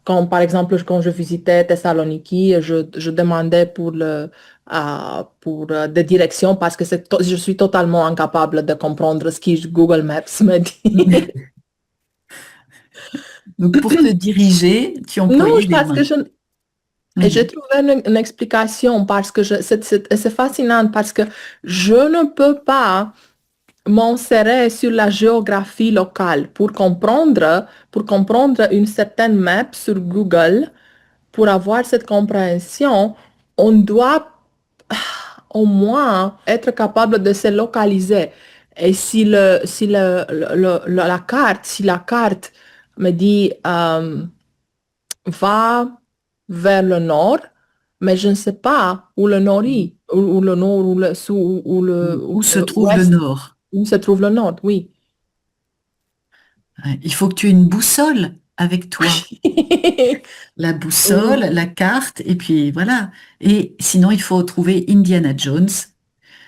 Quand, par exemple, quand je visitais Thessaloniki, je demandais pour des directions parce que je suis totalement incapable de comprendre ce que Google Maps me dit. Donc, pour te diriger, tu Non, employais les parce que mains. j'ai Mhm. trouvé une explication parce que c'est fascinant parce que je ne peux pas m'insérer sur la géographie locale pour comprendre une certaine map sur Google. Pour avoir cette compréhension, on doit au moins être capable de se localiser. Et si la carte me dit va vers le nord, mais je ne sais pas où le nord est, où le nord, ou le sud, Où ou se le trouve le ouest, nord? où se trouve le nord, oui. Ouais, il faut que tu aies une boussole avec toi. La boussole, Oui. la carte, et puis voilà. Et sinon, il faut trouver Indiana Jones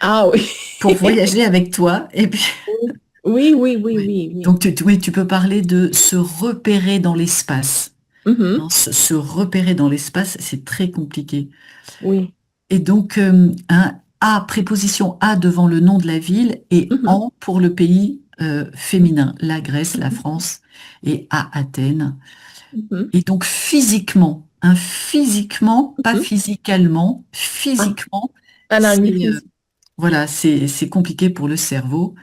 Ah oui. pour voyager avec toi. Et puis, Oui, oui, oui, ouais. oui, oui. Donc, oui, tu peux parler de se repérer dans l'espace. Mhm. Hein, se repérer dans l'espace, c'est très compliqué. Oui. Et donc, un A, préposition A devant le nom de la ville et Mhm. en pour le pays féminin, la Grèce, la France et à Athènes. Mhm. Et donc, physiquement, physiquement, pas Mhm. physicalement, Ah, physiquement, un c'est anglicisme. voilà, c'est compliqué pour le cerveau.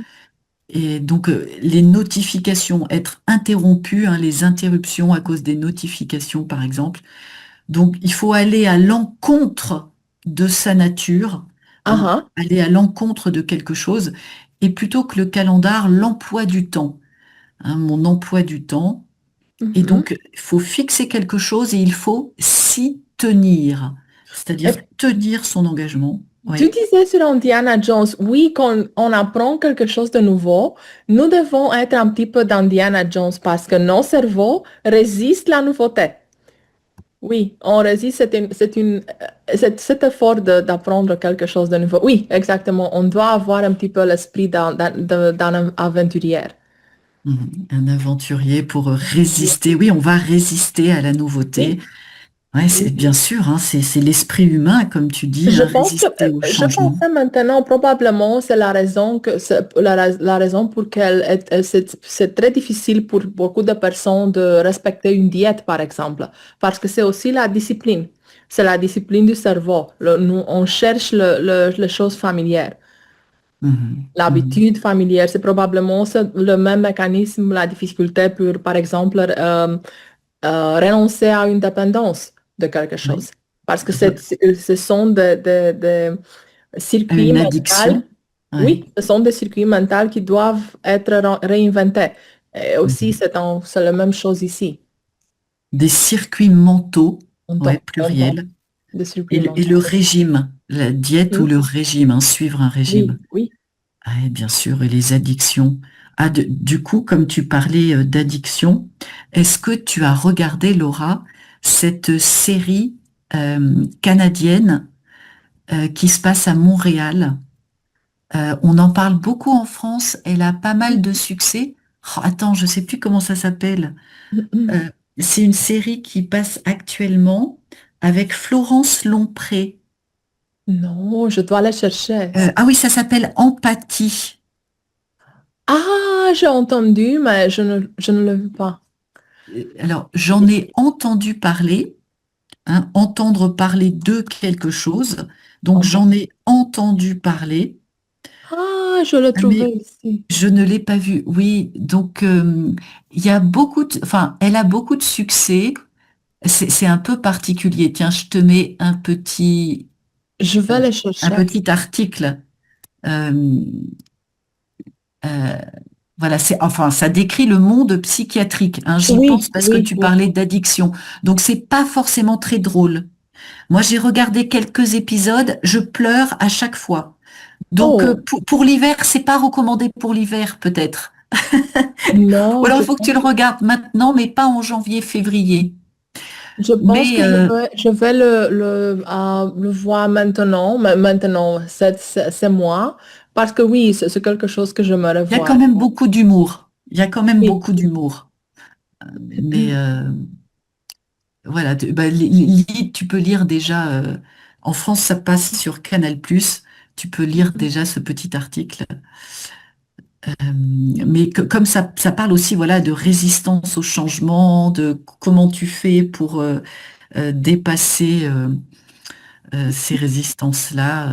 Et donc, les notifications, être interrompu, hein, les interruptions à cause des notifications, par exemple. Donc, il faut aller à l'encontre de sa nature, Ah, hein, ah. aller à l'encontre de quelque chose, et plutôt que le calendar, l'emploi du temps, hein, mon emploi du temps. Et Mhm. donc, il faut fixer quelque chose et il faut s'y tenir, c'est-à-dire Et tenir son engagement. tu Oui, disais sur Indiana Jones, oui, quand on apprend quelque chose de nouveau, nous devons être un petit peu d'Indiana Jones parce que nos cerveaux résistent la nouveauté. Oui, on résiste, cet effort d'apprendre quelque chose de nouveau. Oui, exactement. On doit avoir un petit peu l'esprit d'un aventurier. Un aventurier pour résister. Oui, on va résister à la nouveauté. Oui, Ouais, c'est oui. bien sûr, hein, c'est l'esprit humain, comme tu dis, Je hein, pense que, résister au je changement. pensais maintenant, probablement, c'est la raison la raison pour laquelle c'est très difficile pour beaucoup de personnes de respecter une diète, par exemple, parce que c'est aussi la discipline. C'est la discipline du cerveau. On cherche les choses familières. Mhm, mhm. L'habitude familière, c'est probablement le même mécanisme, la difficulté pour, par exemple, renoncer à une dépendance de quelque Oui. chose. Parce que Re- ce sont des circuits Une mentaux, addiction. Ouais. oui, ce sont des circuits mentaux qui doivent être réinventés. Et aussi, Mhm. c'est la même chose ici. Des circuits mentaux, ouais, On entend pluriel, des et circuits le mentaux. régime, la diète ou Mhm. le régime, hein, suivre un régime. Oui, oui. Ah, et bien sûr, et les addictions. Ah, du coup, comme tu parlais d'addiction, est-ce que tu as regardé, Laura, cette série canadienne qui se passe à Montréal? On en parle beaucoup en France, elle a pas mal de succès. Oh, attends, je sais plus comment ça s'appelle. Mhm. Euh, c'est une série qui passe actuellement avec Florence Lompré. Non, je dois aller chercher. Ah oui, ça s'appelle Empathie. Ah, j'ai entendu, mais je ne le veux pas. Alors, j'en ai entendu parler, hein, entendre parler de quelque chose. Donc, En j'en ai entendu parler, Ah, je l'ai trouvé mais ici. je ne l'ai pas vu. Oui, donc, il y a beaucoup enfin, elle a beaucoup de succès. C'est un peu particulier. Tiens, je te mets Je vais euh, le un chercher. petit article. Euh, euh, voilà, enfin, ça décrit le monde psychiatrique, hein. J'y pense Oui, parce que oui, tu oui. parlais d'addiction. Donc, c'est pas forcément très drôle. Moi, j'ai regardé quelques épisodes, je pleure à chaque fois. Donc, Oh, pour l'hiver, c'est pas recommandé pour l'hiver, peut-être. Ou non, alors, il faut que tu le regardes maintenant, mais pas en janvier, février. je pense Mais que je vais le voir maintenant, mais maintenant, c'est moi, parce que oui, c'est quelque chose que je me il y a quand revois. même beaucoup d'humour. Il y a quand même Oui. beaucoup d'humour. Mais voilà, tu peux lire déjà, en France, ça passe sur Canal+, tu peux lire déjà ce petit article. Mais comme ça parle aussi, voilà, de résistance au changement, de comment tu fais pour dépasser ces résistances-là.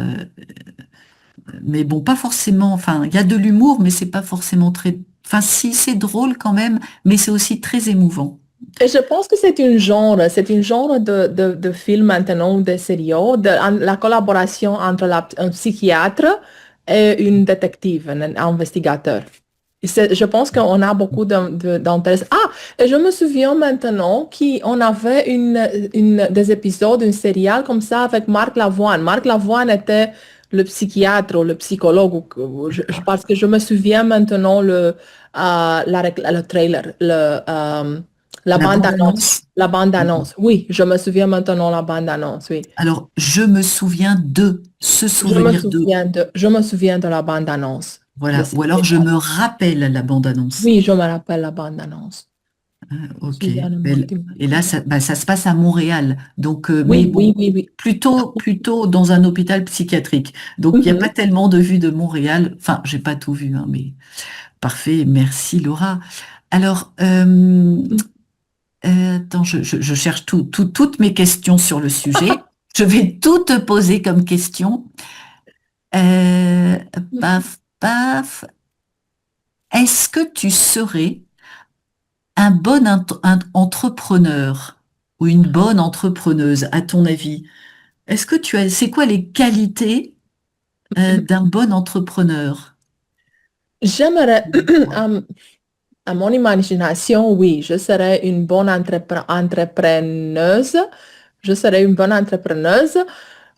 Mais bon, pas forcément, enfin, il y a de l'humour, mais c'est pas forcément très, enfin, si, c'est drôle quand même, mais c'est aussi très émouvant. Et je pense que c'est une genre de film maintenant, de série, la collaboration entre un psychiatre et une détective, un investigateur. Je pense qu'on a beaucoup d'intérêt. Ah, et je me souviens maintenant qu'on avait des épisodes, une série comme ça avec Marc Lavoine. Marc Lavoine était le psychiatre ou le psychologue, parce que je me souviens maintenant le trailer, la La bande-annonce. bande-annonce. La bande-annonce. Oui, je me souviens maintenant la bande-annonce, oui. Alors, je me souviens de, se souvenir de, Je me souviens de la bande-annonce de voilà. Ou cette alors, je série. me rappelle la bande-annonce. Oui, je me rappelle la bande-annonce. Ok. Suzanne Et là, Mortimer. ça se passe à Montréal. Donc, mais Oui, bon, oui, oui, oui. plutôt dans un hôpital psychiatrique. Donc, il n'y a pas Mhm. tellement de vues de Montréal. Enfin, j'ai pas tout vu, hein, mais parfait. Merci, Laura. Alors, attends, je cherche toutes mes questions sur le sujet. Je vais tout te poser comme question. Euh, paf, paf. Est-ce que tu serais un bon entrepreneur ou une bonne entrepreneuse, à ton avis? C'est quoi les qualités d'un bon entrepreneur? J'aimerais, à mon imagination, oui, je serais une bonne entrepreneuse. Je serais une bonne entrepreneuse,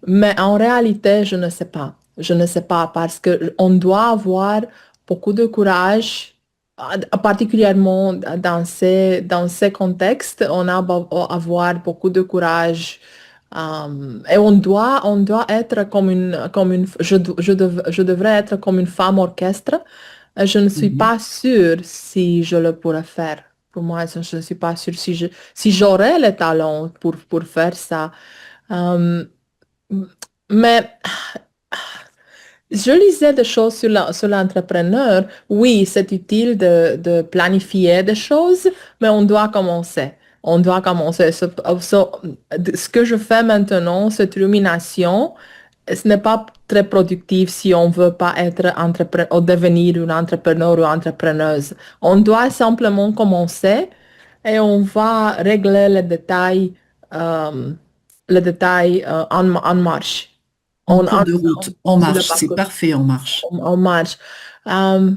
mais en réalité, je ne sais pas. Je ne sais pas parce que on doit avoir beaucoup de courage, particulièrement dans ces contextes. On a avoir beaucoup de courage. Et on doit être je devrais être comme une femme orchestre. Je ne suis Mhm. pas sûre si je le pourrais faire. Pour moi, je ne suis pas sûre si j'aurais le talent pour faire ça. Euh, mais je lisais des choses sur l'entrepreneur. Oui, c'est utile de planifier des choses, mais on doit commencer. On doit commencer. Ce que je fais maintenant, cette rumination, ce n'est pas très productif si on veut pas être entrepreneur ou devenir une entrepreneur ou entrepreneuse. On doit simplement commencer et on va régler euh, les détails en marche. En cours de route, en Sur le marche, c'est parcours, parfait en marche. en marche. Euh,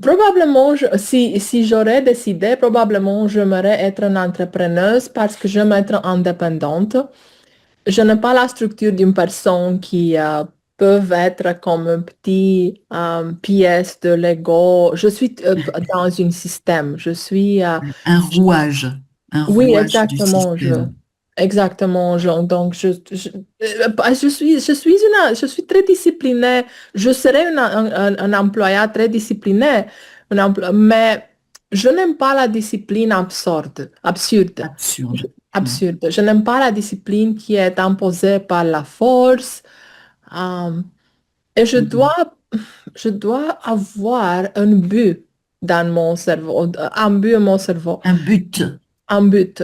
Probablement, si j'aurais décidé, probablement, j'aimerais être une entrepreneuse parce que j'aime être indépendante. Je n'ai pas la structure d'une personne qui peut être comme un petit pièce de Lego. Je suis dans un système. Un Je- rouage, un oui, rouage du système. exactement. Donc, je suis très disciplinée. Je serai un employé très discipliné, mais je n'aime pas la discipline absurde. Absurde. Ouais. Absurde. Je n'aime pas la discipline qui est imposée par la force. euh, et Mhm. je dois avoir un but dans mon cerveau, un but dans mon cerveau. Un but. Un but.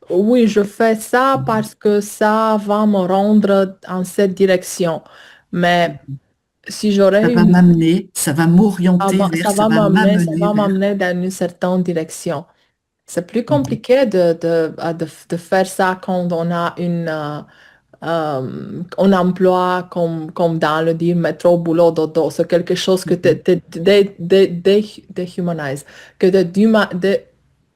Oui, je fais ça Mhm. parce que ça va me rendre en cette direction. Mais si Ça j'aurais va une... m'amener, ça va m'orienter vers, ça va Ça m'amener va vers. m'amener dans une certaine direction. C'est plus Mhm. compliqué de faire ça quand on a un emploi comme dans le dire métro, boulot, dodo. C'est quelque chose que Mhm. déhumanise, que te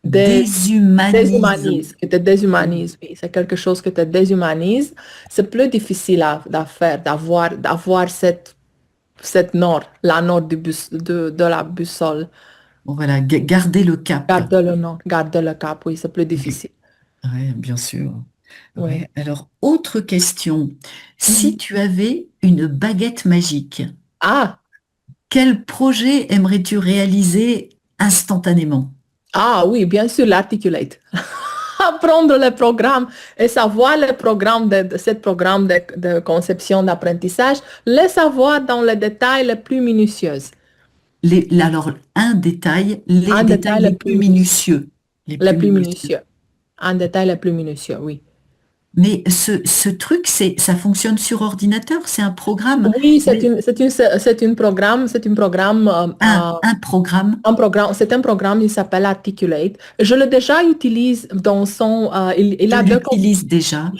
Déshumanise. déshumanise, que te Mhm. déshumanise. Oui, c'est quelque chose que te déshumanise. C'est plus difficile à faire, d'avoir cette nord, la nord de la boussole. Bon, voilà, garder le cap. Garder le nord, garder le cap, oui, c'est plus Oui, difficile. ouais, bien sûr. Oui. Ouais. Alors, autre question. Si Mhm. tu avais une baguette magique, Ah, quel projet aimerais-tu réaliser instantanément? ah oui, bien sûr, l'articulate. apprendre le programme et savoir le programme de ce programme de conception d'apprentissage, le savoir dans les détails les plus minutieux. Alors, un détail, les Un détails détail le les plus plus minutieux. minutieux. Les Le plus plus minutieux. minutieux. Un détail le plus minutieux, oui. Mais ce truc, ça fonctionne sur ordinateur, c'est un programme. Oui, Mais c'est un programme, un programme, c'est un programme, il s'appelle Articulate. Je le déjà utilise dans son, il tu a deux, l'utilises déjà.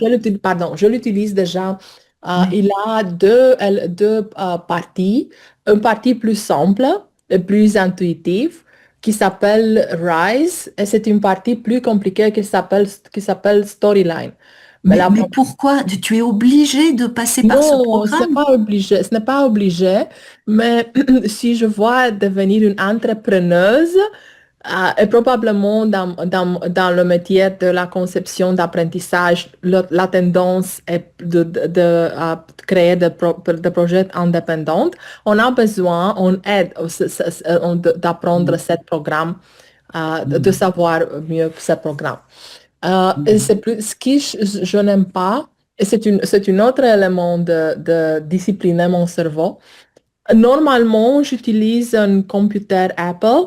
je l'utilise déjà. Oui. Il a deux parties. Une partie plus simple et plus intuitive qui s'appelle Rise et c'est une partie plus compliquée qui s'appelle Storyline. Mais la Mais pourquoi? Tu es obligé de passer par ce non, programme? ce n'est pas obligé, mais si je vois devenir une entrepreneuse, et probablement dans le métier de la conception d'apprentissage, la tendance est créer des projets indépendants. On a besoin, on aide d'apprendre Mhm. ce programme, de Mhm. savoir mieux ce programme. Et Mhm. c'est plus, ce que je n'aime pas, et c'est un autre élément de discipliner mon cerveau. Normalement, j'utilise un computer Apple.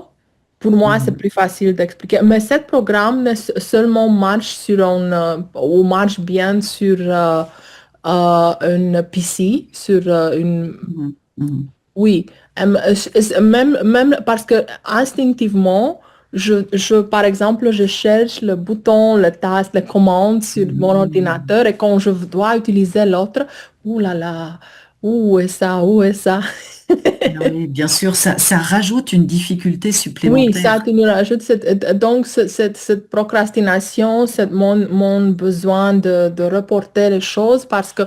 Pour moi, c'est Mhm. plus facile d'expliquer. Mais ce programme seulement marche ou marche bien sur une PC, sur une. Mhm. Mhm. Oui, même parce que instinctivement, par exemple, je cherche le bouton, le taste, les commandes sur mon Mhm. ordinateur et quand je dois utiliser l'autre, ouh là là, où est ça, où est ça? Oui, bien sûr, ça rajoute une difficulté Oui, ça, supplémentaire. tu nous rajoutes donc cette procrastination, mon besoin de reporter les choses parce que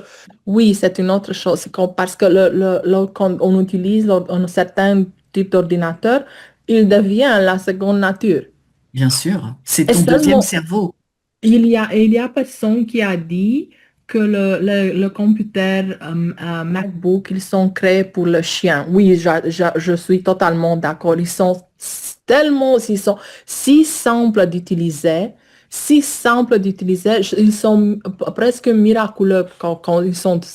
oui, c'est une autre chose. Parce que quand on utilise un certain type d'ordinateur, il devient la seconde nature. Bien sûr, c'est Et ton deuxième seulement, cerveau. il y a personne qui a dit que le computer MacBook, ils sont créés pour le chien. Oui, je suis totalement d'accord. Ils sont si simples d'utiliser, ils sont presque miraculeux quand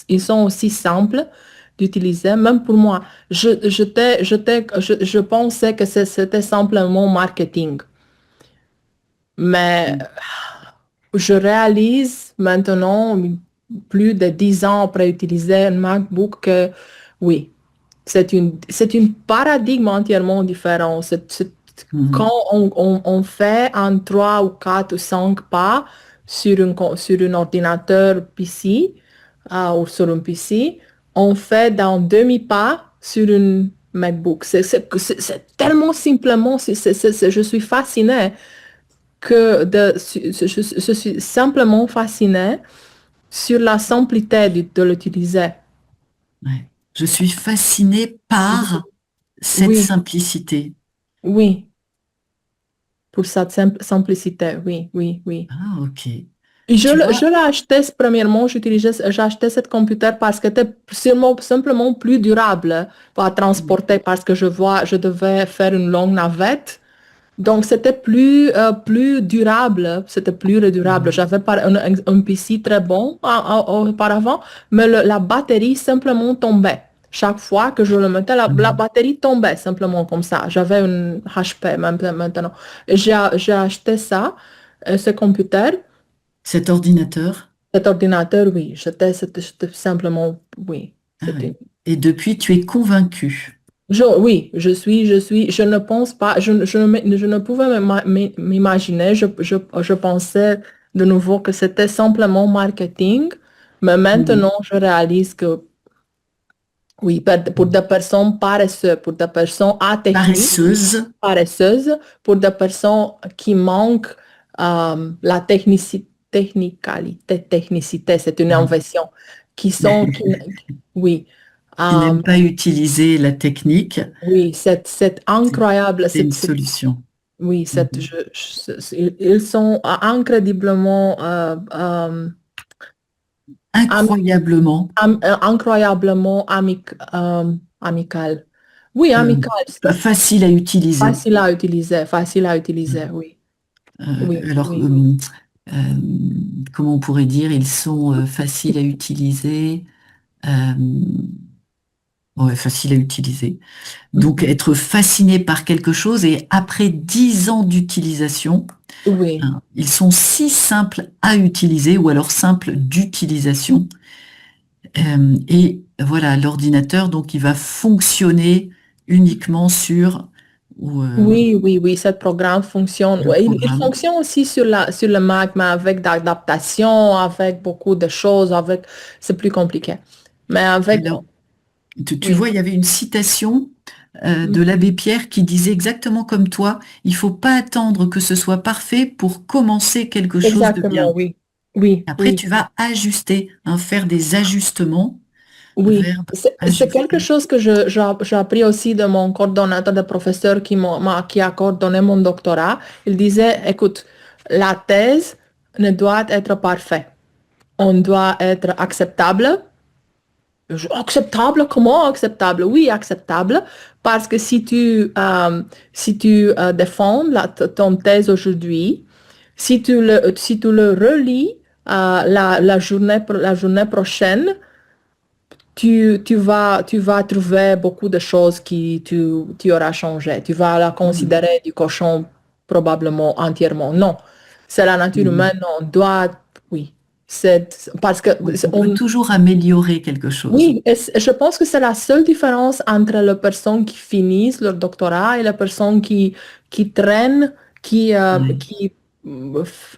ils sont aussi simples d'utiliser. Même pour moi, je pensais que c'était simplement marketing. Mais je réalise maintenant, plus de 10 ans après utiliser un MacBook, que oui, c'est une paradigme entièrement différent. Quand Mhm. on fait un 3 ou 4 ou 5 pas sur un ordinateur PC ou sur un PC, on fait d'un demi-pas sur un MacBook. C'est tellement simplement, je suis fascinée je suis simplement fascinée sur la simplicité de l'utiliser. Ouais. Je suis fascinée par cette Oui, simplicité. oui, pour cette simplicité, oui, oui, oui. Ah, ok. Et Tu je vois, l'ai acheté, premièrement, j'ai acheté ce computer parce que c'était simplement plus durable à transporter parce que je devais faire une longue navette. Donc, c'était plus durable, c'était plus durable. Mhm. J'avais un PC très bon auparavant, mais la batterie simplement tombait. Chaque fois que je le mettais, la Mhm. batterie tombait simplement comme ça. J'avais une HP même maintenant. Et j'ai acheté ça, ce computer, Cet ordinateur. cet ordinateur, oui. C'était simplement, oui. Ah C'était oui. Et depuis, tu es convaincu. Oui, je ne pense pas, je ne pouvais m'imaginer, je pensais de nouveau que c'était simplement marketing, mais Mhm. maintenant je réalise que oui, pour des personnes paresseuses, pour des personnes atechniques, Paresseuse. paresseuses, pour des personnes qui manquent la technicité, c'est une Mhm. invention, oui. Qui Euh, n'aime pas utiliser la technique, Oui, c'est c'est incroyable. c'est une solution. Oui, Mhm. ils sont incroyablement, Incroyablement incroyablement amical. Oui, euh, amical, facile à utiliser. facile à utiliser, oui. Oui, Alors, oui. euh, comment on pourrait dire, ils sont faciles à utiliser. euh, ouais, faciles à utiliser. Donc, Mhm. être fasciné par quelque chose et après 10 ans d'utilisation, Oui, hein, ils sont si simples à utiliser ou alors simples d'utilisation. Et voilà, l'ordinateur, donc, il va fonctionner uniquement sur ou, oui, oui, oui, ce programme fonctionne. le Ouais, il programme. fonctionne aussi sur le Mac, mais avec d'adaptation, avec beaucoup de choses, avec, c'est plus compliqué. Mais avec, Alors, tu oui, vois, il y avait une citation de mhm, l'abbé Pierre qui disait exactement comme toi, il faut pas attendre que ce soit parfait pour commencer quelque chose de bien. exactement, oui, oui, Après, oui. tu vas ajuster, hein, faire des ajustements, Oui, verbe c'est quelque ajuster. chose que j'ai appris aussi de mon coordonnateur de professeur qui a coordonné mon doctorat. Il disait, écoute, la thèse ne doit être parfaite. On doit être acceptable. Acceptable? Comment acceptable? Oui, acceptable. Parce que si tu défends ton thèse aujourd'hui, si tu le relis la journée prochaine, tu vas trouver beaucoup de choses tu auras changé. Tu vas la Mhm. considérer du cochon probablement entièrement. Non, c'est la nature Mhm. humaine, on doit, oui, parce que, On peut toujours améliorer quelque chose. oui, je pense que c'est la seule différence entre les personnes qui finissent leur doctorat et les personnes qui traînent, Ouais, qui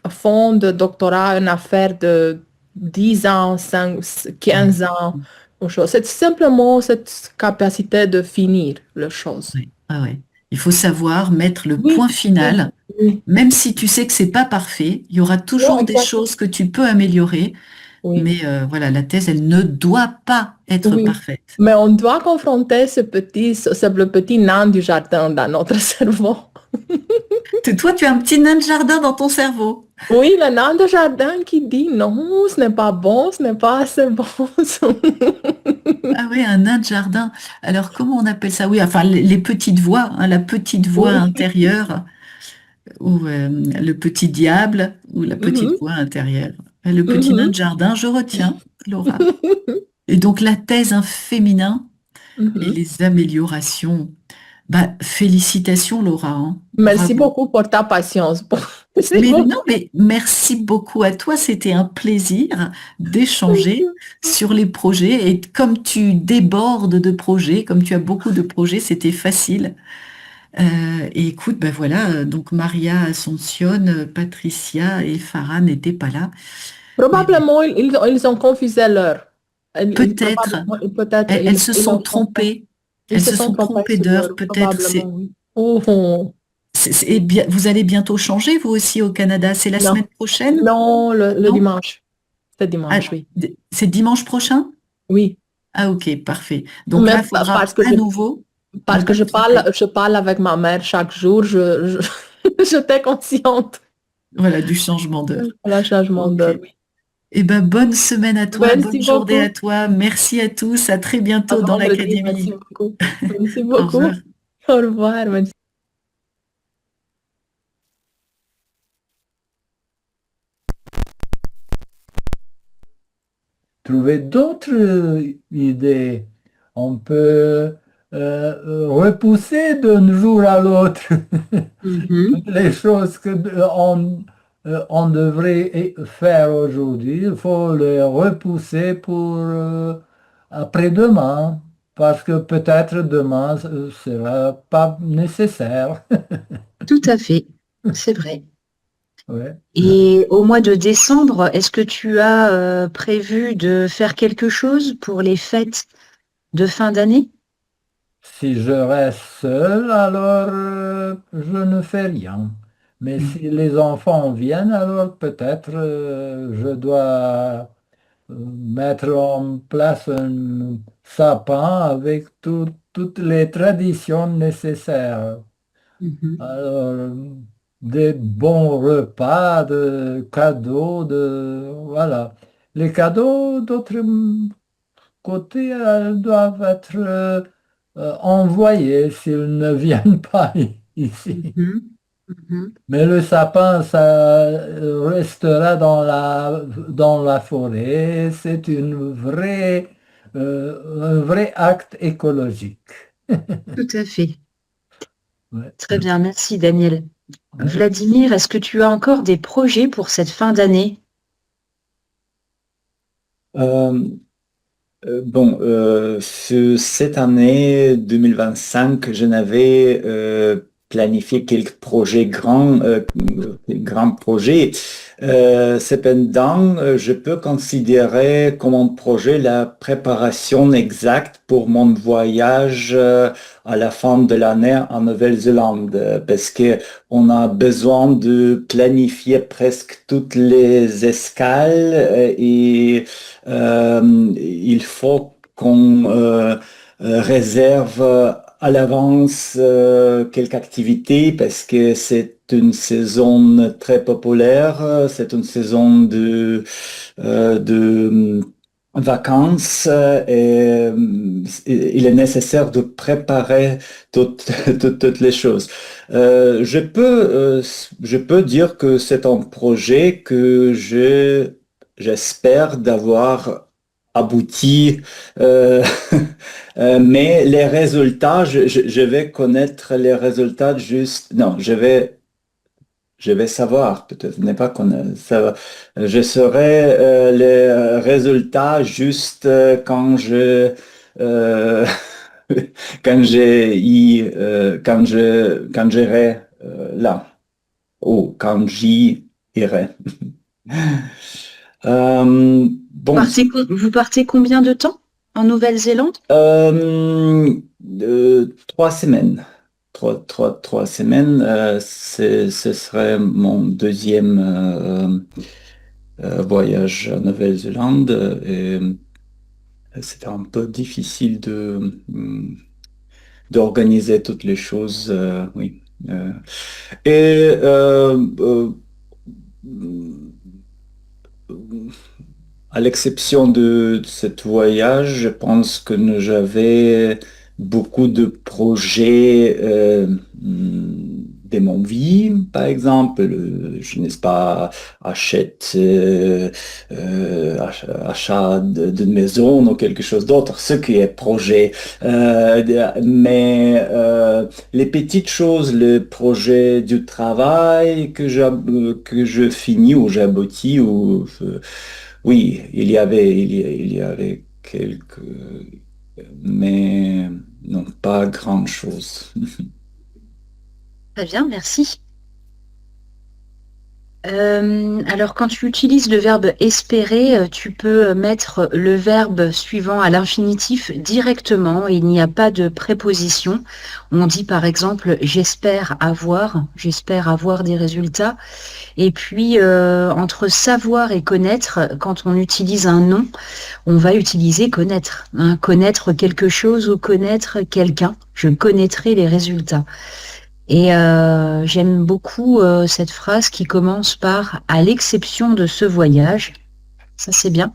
font de doctorat une affaire de 10 ans, 5, ouais, 15 ans, ou chose. C'est simplement cette capacité de finir les choses. ouais, ah ouais. Il faut savoir mettre le Oui, point oui, final, oui. même si tu sais que c'est pas parfait, il y aura Non, toujours des exactement. choses que tu peux améliorer, Oui, mais voilà, la thèse, elle ne doit pas être oui. parfaite. Mais on doit confronter le petit nain du jardin dans notre cerveau. Toi, tu as un petit nain de jardin dans ton cerveau. Oui, le nain de jardin qui dit non, ce n'est pas bon, ce n'est pas assez bon. Ah oui, un nain de jardin. Alors, comment on appelle ça? Oui, enfin, les petites voix, hein, la petite voix Oui. intérieure, ou le petit diable, ou la petite Mhm, voix intérieure. Le petit nain mhm, de jardin, je retiens, Laura. Et donc, la thèse un féminin et mhm. les améliorations. Bah, félicitations, Laura, hein. Merci Bravo. beaucoup pour ta patience. Merci Mais non, beaucoup. mais merci beaucoup à toi. C'était un plaisir d'échanger sur les projets. Et comme tu débordes de projets, comme tu as beaucoup de projets, c'était facile. Et écoute, ben voilà, donc Maria Ascension, Patricia et Farah n'étaient pas là. Mais Probablement, ils ont confusé l'heure. peut-être, Probablement, peut-être, elles se ils sont ont trompé. trompées. Ils Elles se se sont sont trompés trompées sur d'heure. l'heure. Peut-être Probablement, oui. Oh, oh. et bien, vous allez bientôt changer, vous aussi, au Canada. C'est la Non, semaine prochaine? non, le Non? dimanche. C'est Ah, dimanche, oui. c'est dimanche prochain? Oui. Ah, ok, parfait. Donc là, Mais il faudra parce que à nouveau ne parce que pas te tromper. je parle avec ma mère chaque jour, j'étais consciente. Voilà, du changement d'heure. Le changement Ok. d'heure, oui. Eh ben, bonne semaine à toi, Merci bonne journée à beaucoup. toi. Merci à tous. À très À bientôt dans vendredi. Merci l'Académie. beaucoup. Merci Au revoir. beaucoup. Au revoir. Merci. Trouver d'autres idées. On peut repousser d'un jour à l'autre toutes Mhm. les choses que on devrait faire aujourd'hui. Il faut les repousser pour après-demain, parce que peut-être demain ce sera pas nécessaire. Tout à fait, c'est vrai. Ouais. Et au mois de décembre, est-ce que tu as prévu de faire quelque chose pour les fêtes de fin d'année? Si je reste seul, alors je ne fais rien. Mais Mm. si les enfants viennent, alors peut-être je dois mettre en place un sapin avec toutes les traditions nécessaires. Mhm. Alors, des bons repas, de cadeaux, voilà. Les cadeaux, d'autre côté, elles doivent être envoyées s'ils ne viennent pas ici. Mhm. Mhm. Mais le sapin, ça restera dans la forêt. C'est un vrai acte écologique. Tout à fait. Ouais. Très bien, merci Daniel. Ouais. Vladimir, est-ce que tu as encore des projets pour cette fin d'année? Euh, cette année 2025, je n'avais planifié quelques projets grands projets. Cependant, je peux considérer comme un projet la préparation exacte pour mon voyage à la fin de l'année en Nouvelle-Zélande, parce que on a besoin de planifier presque toutes les escales et il faut qu'on réserve à l'avance quelques activités parce que c'est une saison très populaire, c'est une saison de vacances et il est nécessaire de préparer toutes les choses. Je peux dire que c'est un projet que j'espère d'avoir abouti, euh, mais les résultats, je vais connaître les résultats juste, non, je vais savoir, peut-être n'est pas connaître, je saurai les résultats juste euh, quand j'irai là, ou quand j'y irai. Bon, Vous partez combien de temps en Nouvelle-Zélande? euh, 3 semaines. Trois semaines, ce serait mon deuxième voyage à Nouvelle-Zélande. Et c'était un peu difficile d'organiser toutes les choses, oui. Et à l'exception de ce voyage, je pense que j'avais beaucoup de projets de mon vie, par exemple. Je n'ai pas achat d'une maison ou quelque chose d'autre, ce qui est projet. Mais les petites choses, le projet du travail que je finis ou j'aboutis ou oui, il y avait quelques, mais non, pas grand-chose. Très bien, merci. Alors, quand tu utilises le verbe espérer, tu peux mettre le verbe suivant à l'infinitif directement. Il n'y a pas de préposition. On dit par exemple j'espère avoir des résultats. Et puis, entre savoir et connaître, quand on utilise un nom, on va utiliser connaître, hein. Connaître quelque chose ou connaître quelqu'un. Je connaîtrai les résultats. Et j'aime beaucoup cette phrase qui commence par à l'exception de ce voyage. Ça, c'est bien.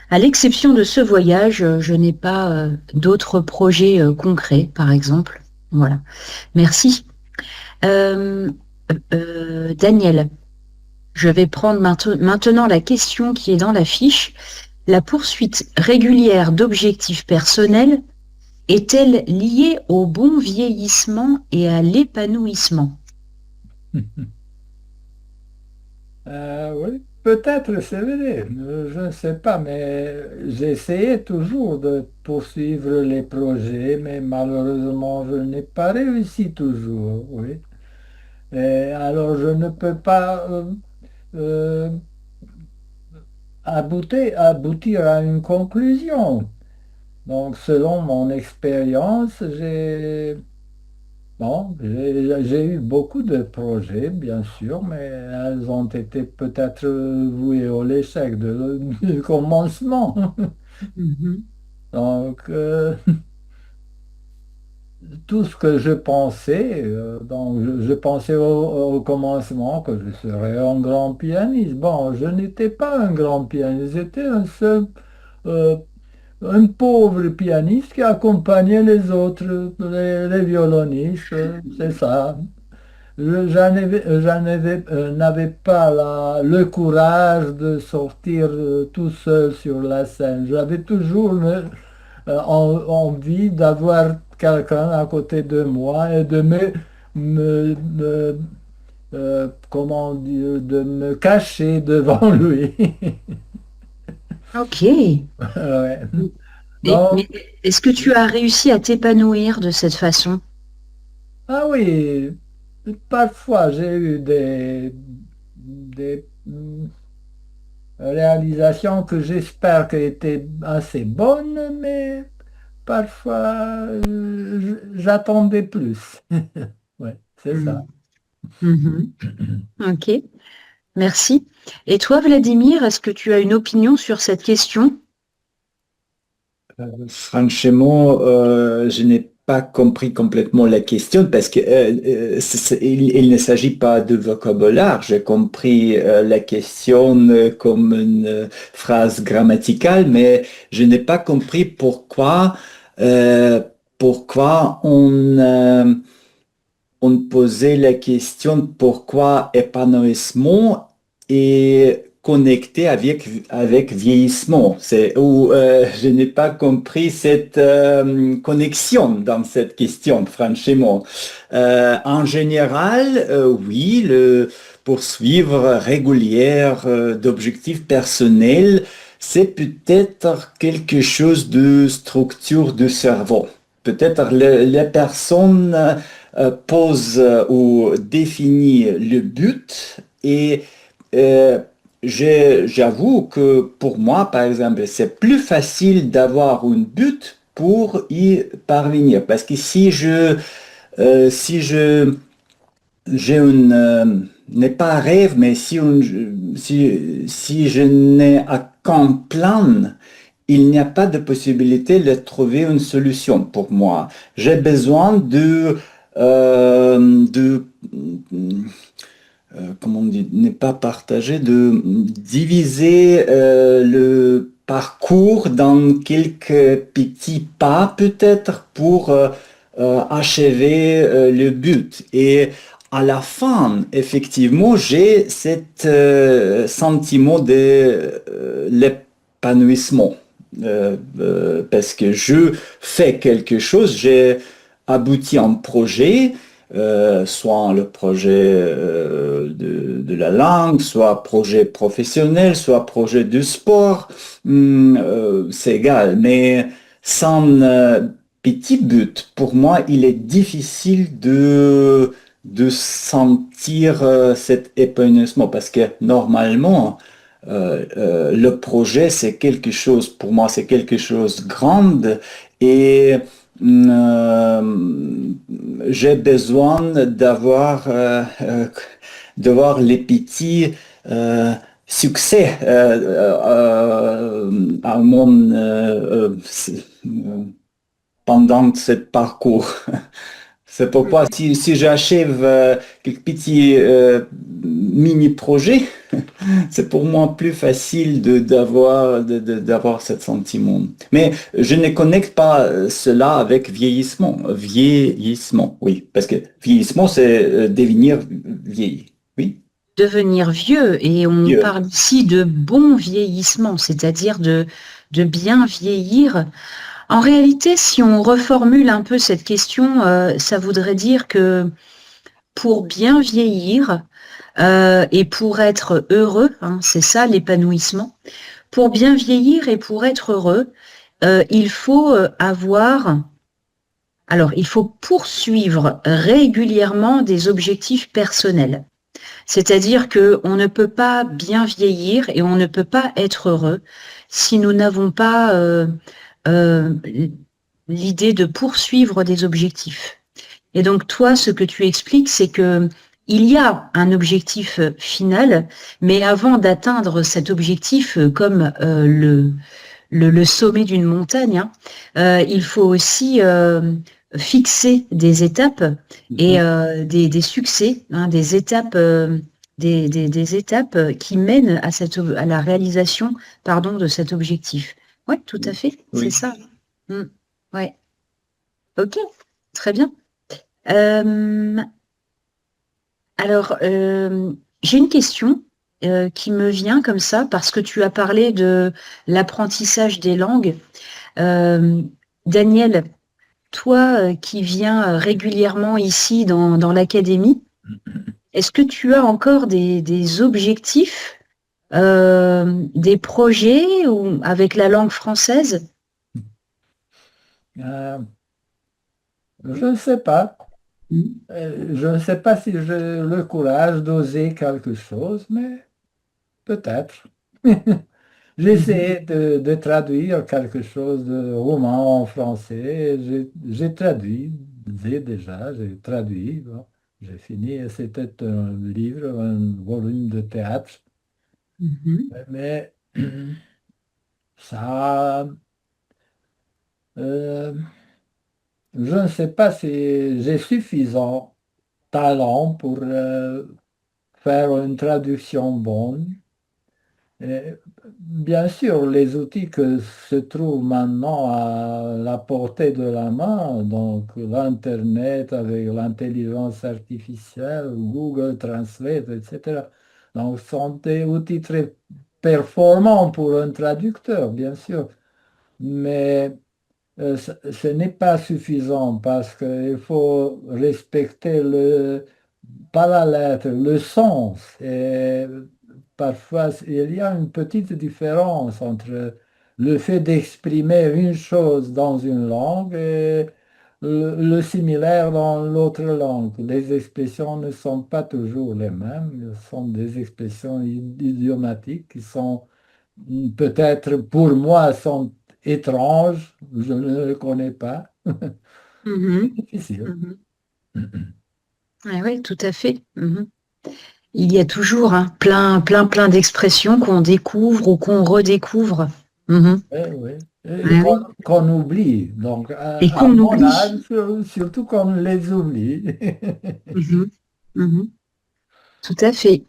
À l'exception de ce voyage, je n'ai pas d'autres projets concrets, par exemple. Voilà. Merci. Euh, Daniel, je vais prendre maintenant la question qui est dans la fiche. La poursuite régulière d'objectifs personnels est-elle liée au bon vieillissement et à l'épanouissement? Oui, peut-être c'est vrai, je ne sais pas, mais j'essayais toujours de poursuivre les projets, mais malheureusement, je n'ai pas réussi toujours, oui. Et alors, je ne peux pas euh, aboutir à une conclusion. Donc, selon mon expérience, j'ai eu beaucoup de projets, bien sûr, mais elles ont été peut-être vouées au l'échec du commencement. Mhm. Donc, tout ce que je pensais, donc je pensais au commencement que je serais un grand pianiste. Bon, je n'étais pas un grand pianiste, j'étais euh, un pauvre pianiste qui accompagnait les autres, les violonistes, c'est ça. n'avais pas le courage de sortir tout seul sur la scène. J'avais toujours envie d'avoir quelqu'un à côté de moi et de comment dire, de me cacher devant lui. Ok. Ouais. Mais Donc, est-ce que tu as réussi à t'épanouir de cette façon? ah oui, parfois j'ai eu des réalisations que j'espère qu'elles étaient assez bonnes, mais parfois j'attendais plus. Ouais, c'est ça. Mhm. Mhm. Ok, merci. Et toi, Vladimir, est-ce que tu as une opinion sur cette question? Franchement, je n'ai pas compris complètement la question parce que il ne s'agit pas de vocabulaire. J'ai compris la question comme une phrase grammaticale, mais je n'ai pas compris pourquoi on posait la question pourquoi épanouissement est connecté avec vieillissement. Je n'ai pas compris cette connexion dans cette question, franchement. En général, oui, le poursuivre régulière d'objectifs personnels, c'est peut-être quelque chose de structure du cerveau. Peut-être les personnes pose ou définit le but et euh, j'avoue que pour moi, par exemple, c'est plus facile d'avoir un but pour y parvenir. Parce que si je, j'ai une, n'est pas un rêve, mais si je n'ai qu'un plan, il n'y a pas de possibilité de trouver une solution pour moi. J'ai besoin comment on dit, n'est pas partager, de diviser le parcours dans quelques petits pas peut-être pour achever le but. Et à la fin, effectivement, j'ai cet sentiment de l'épanouissement. Parce que je fais quelque chose, j'ai abouti à un projet, soit le projet de la langue, soit projet professionnel, soit projet de sport, c'est égal. Mais sans petit but, pour moi, il est difficile de sentir cet épanouissement parce que normalement, le projet, c'est quelque chose, pour moi, c'est quelque chose de grand et euh, j'ai besoin de voir les petits succès à pendant ce parcours. C'est pourquoi si j'achève quelques petits mini-projets, c'est pour moi plus facile d'avoir ce sentiment. Mais je ne connecte pas cela avec vieillissement. Vieillissement, oui. Parce que vieillissement, c'est devenir vieilli. Oui, Devenir vieux, et on vieux. parle ici de bon vieillissement, c'est-à-dire de bien vieillir. En réalité, si on reformule un peu cette question, ça voudrait dire que pour bien vieillir et pour être heureux, hein, c'est ça l'épanouissement, pour bien vieillir et pour être heureux, il faut il faut poursuivre régulièrement des objectifs personnels. C'est-à-dire que on ne peut pas bien vieillir et on ne peut pas être heureux si nous n'avons pas euh, l'idée de poursuivre des objectifs. Et donc toi, ce que tu expliques, c'est que il y a un objectif final, mais avant d'atteindre cet objectif, comme le sommet d'une montagne, hein, il faut aussi fixer des étapes et Mhm. des succès, hein, des étapes, des étapes qui mènent à la réalisation, pardon, de cet objectif. Oui, tout à fait, c'est Oui. ça. Mm. Ouais. Ok, très bien. Euh, Alors, j'ai une question qui me vient comme ça parce que tu as parlé de l'apprentissage des langues. Euh, Daniel, toi qui viens régulièrement ici dans l'académie, est-ce que tu as encore des objectifs, des projets ou avec la langue française? Euh, je ne sais pas. Mm. Je ne sais pas si j'ai le courage d'oser quelque chose, mais peut-être. Mhm. J'essaie de traduire quelque chose de roman en français. J'ai traduit, j'ai traduit. Bon, j'ai fini. C'était un livre, un volume de théâtre. Mhm. Mais ça, euh, je ne sais pas si j'ai suffisant talent pour faire une traduction bonne. Et bien sûr, les outils que se trouvent maintenant à la portée de la main, donc l'Internet avec l'intelligence artificielle, Google Translate, etc., donc sont des outils très performants pour un traducteur, bien sûr. Mais ce n'est pas suffisant parce qu'il faut respecter pas la lettre, le sens. Et parfois, il y a une petite différence entre le fait d'exprimer une chose dans une langue et le similaire dans l'autre langue. Les expressions ne sont pas toujours les mêmes, ce sont des expressions idiomatiques qui sont peut-être pour moi sont étranges, je ne les connais pas. C'est Mhm. difficile. Mhm. Ah oui, tout à fait. Mhm. Il y a toujours hein, plein d'expressions qu'on découvre ou qu'on redécouvre. Mhm. Oui, oui. Et Ah oui. qu'on oublie. Donc, Et à qu'on mon oublie. âge, surtout qu'on les oublie. Mhm. Mhm. Tout à fait.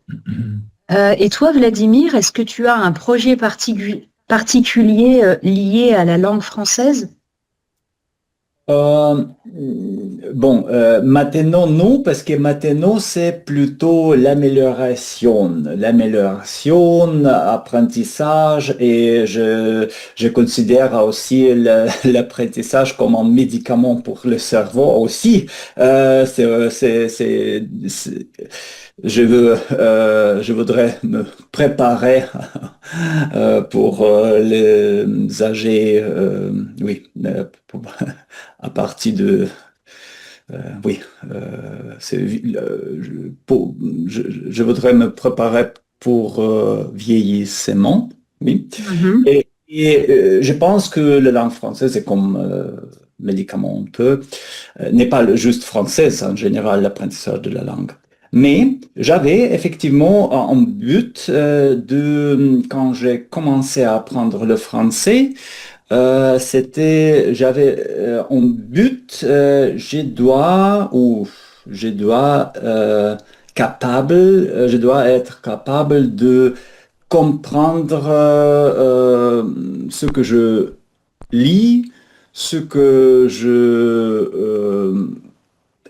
Et toi, Vladimir, est-ce que tu as un projet particulier lié à la langue française? Euh, bon, maintenant, non, parce que maintenant, c'est plutôt l'amélioration, apprentissage, et je considère aussi l'apprentissage comme un médicament pour le cerveau aussi. Je voudrais me préparer pour les âgés, oui, à partir de, oui, je voudrais me préparer pour vieillissement, oui. Mhm. Je pense que la langue française est comme médicament un peu, n'est pas juste française en général, l'apprentissage de la langue. Mais j'avais effectivement un but quand j'ai commencé à apprendre le français, j'avais en but, je dois être capable de comprendre ce que je lis, ce que je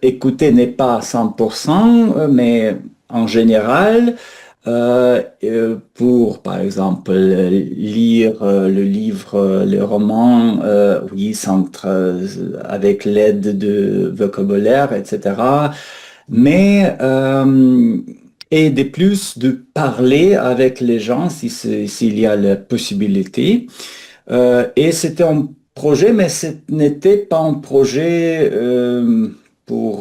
écouter n'est pas à 100%, mais en général, pour, par exemple, lire le livre, le roman, oui, avec l'aide de vocabulaire, etc. Mais, et de plus, de parler avec les gens s'il y a la possibilité. Et c'était un projet, mais ce n'était pas un projet pour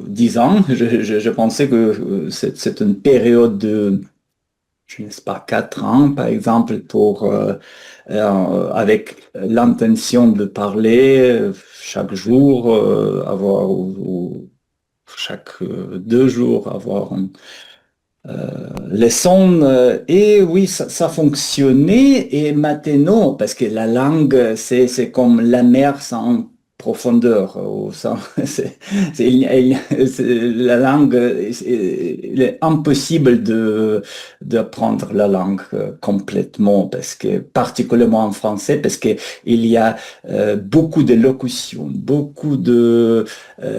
10 ans. Je pensais que c'est une période de, je ne sais pas, 4 ans, par exemple, avec l'intention de parler chaque jour, ou chaque 2 jours, avoir un leçon. Et oui, ça fonctionnait. Et maintenant, parce que la langue, c'est comme la mer sans profondeur au sens, la langue, il est impossible d'apprendre la langue complètement parce que, particulièrement en français, parce que il y a beaucoup de locutions, beaucoup de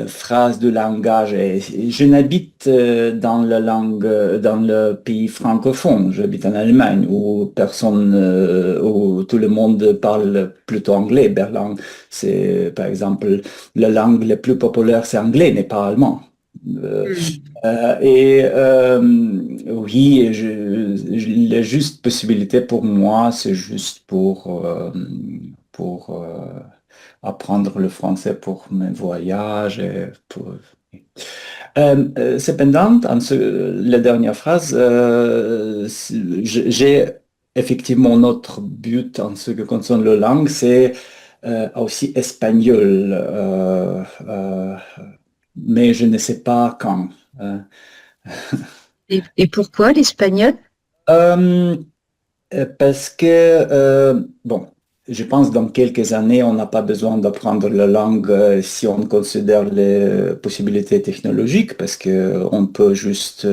phrases de langage. Et je n'habite dans la langue, dans le pays francophone. J'habite en Allemagne où où tout le monde parle plutôt anglais. Berlin, c'est par exemple la langue la plus populaire, c'est anglais, mais pas allemand. Euh, oui, la juste possibilité pour moi, c'est juste pour apprendre le français pour mes voyages. Cependant, la dernière phrase, j'ai effectivement notre but en ce qui concerne la langue, c'est aussi espagnol, mais je ne sais pas quand. Euh, Et pourquoi l'espagnol? euh, Parce que, bon, je pense dans quelques années, on n'a pas besoin d'apprendre la langue si on considère les possibilités technologiques, parce que on peut juste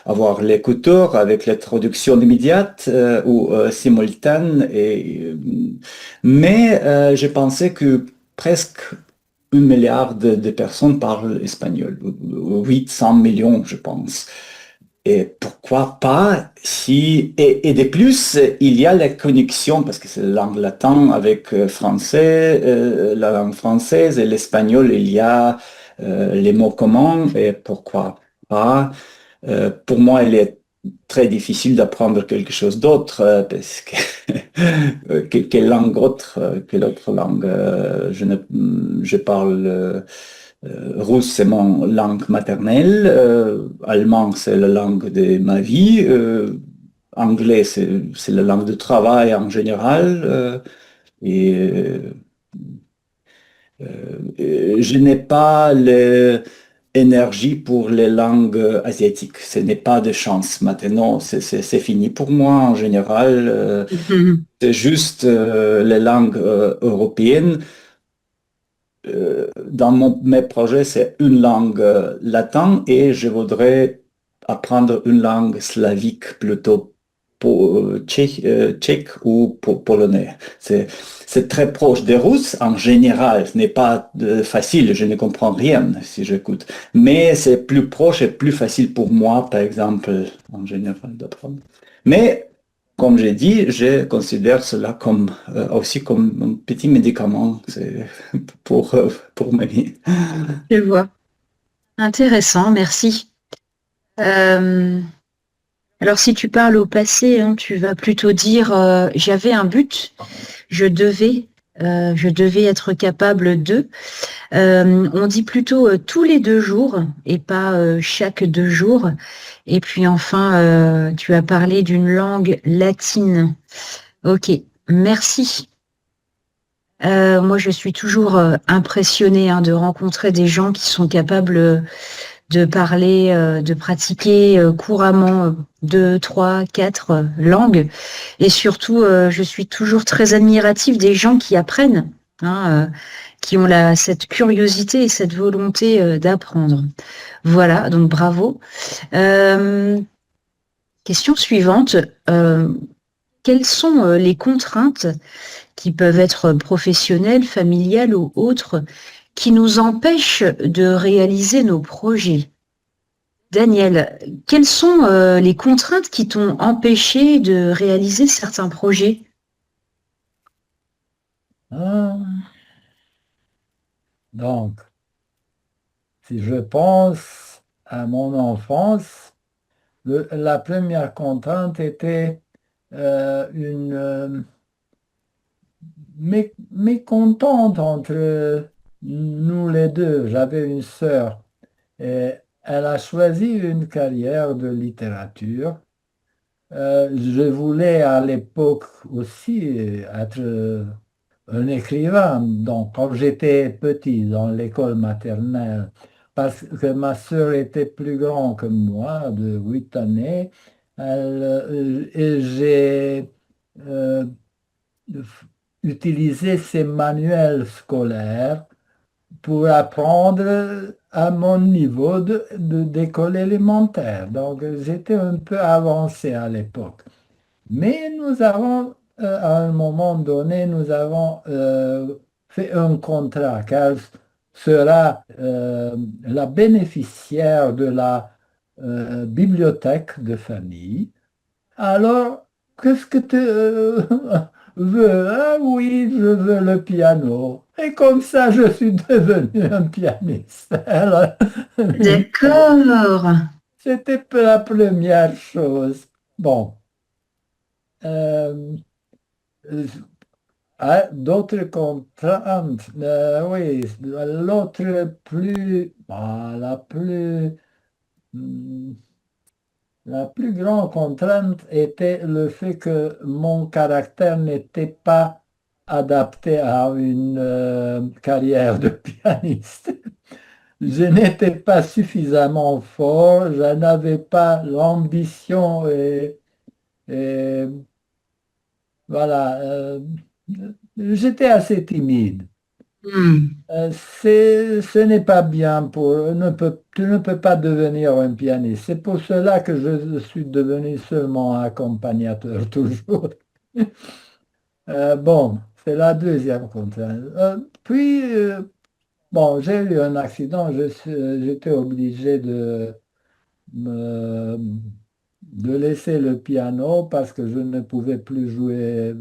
avoir l'écouteur avec la traduction immédiate ou simultanée. Mais je pensais que presque 1 milliard de personnes parlent espagnol, 800 millions, je pense. Et pourquoi pas si... Et de plus, il y a la connexion, parce que c'est la langue latine avec français, la langue française et l'espagnol, il y a les mots communs, et pourquoi pas. Pour moi, il est très difficile d'apprendre quelque chose d'autre, parce que quelle langue autre, quelle autre langue je parle russe, c'est mon langue maternelle. Allemand, c'est la langue de ma vie. Anglais, c'est la langue de travail en général. Et je n'ai pas l'énergie pour les langues asiatiques. Ce n'est pas de chance maintenant. C'est fini pour moi en général. C'est juste les langues européennes. Dans mes projets, c'est une langue latine et je voudrais apprendre une langue slavique plutôt tchèque ou polonais. C'est très proche des Russes en général. Ce n'est pas facile, je ne comprends rien si j'écoute. Mais c'est plus proche et plus facile pour moi, par exemple, en général, d'apprendre. Mais comme j'ai dit, je considère cela comme aussi comme un petit médicament pour ma vie. Je vois. Intéressant, merci. Euh, alors, si tu parles au passé, hein, tu vas plutôt dire j'avais un but, je devais être capable de. On dit plutôt tous les 2 jours et pas chaque 2 jours. Et puis enfin, tu as parlé d'une langue latine. Ok, merci. Moi, je suis toujours impressionnée de rencontrer des gens qui sont capables de parler, de pratiquer couramment 2, 3, 4 langues. Et surtout, je suis toujours très admirative des gens qui apprennent, qui ont cette curiosité et cette volonté d'apprendre. Voilà, donc bravo. Question suivante. Quelles sont les contraintes qui peuvent être professionnelles, familiales ou autres, qui nous empêchent de réaliser nos projets? Daniel, quelles sont les contraintes qui t'ont empêché de réaliser certains projets? Donc, si je pense à mon enfance, la première contrainte était une mécontente entre nous les deux. J'avais une sœur et elle a choisi une carrière de littérature. Je voulais à l'époque aussi être un écrivain, donc quand j'étais petit dans l'école maternelle, parce que ma sœur était plus grande que moi, de 8 années, et j'ai euh, utilisé ses manuels scolaires pour apprendre à mon niveau d'école élémentaire. Donc, j'étais un peu avancé à l'époque. Mais nous avons, à un moment donné, nous avons fait un contrat, car sera la bénéficiaire de la bibliothèque de famille. Alors, qu'est-ce que tu veux? Ah oui, je veux le piano. Et comme ça, je suis devenu un pianiste. Alors, D'accord. c'était la première chose. Bon. Euh, d'autres contraintes, oui, l'autre plus, hmm, la plus grande contrainte était le fait que mon caractère n'était pas adapté à une carrière de pianiste. Je n'étais pas suffisamment fort, je n'avais pas l'ambition et voilà, j'étais assez timide. Hmm. Ce n'est pas bien tu ne peux pas devenir un pianiste. C'est pour cela que je suis devenu seulement accompagnateur toujours. Bon, c'est la deuxième contrainte. Puis, bon, j'ai eu un accident, j'étais obligé me- de laisser le piano parce que je ne pouvais plus jouer,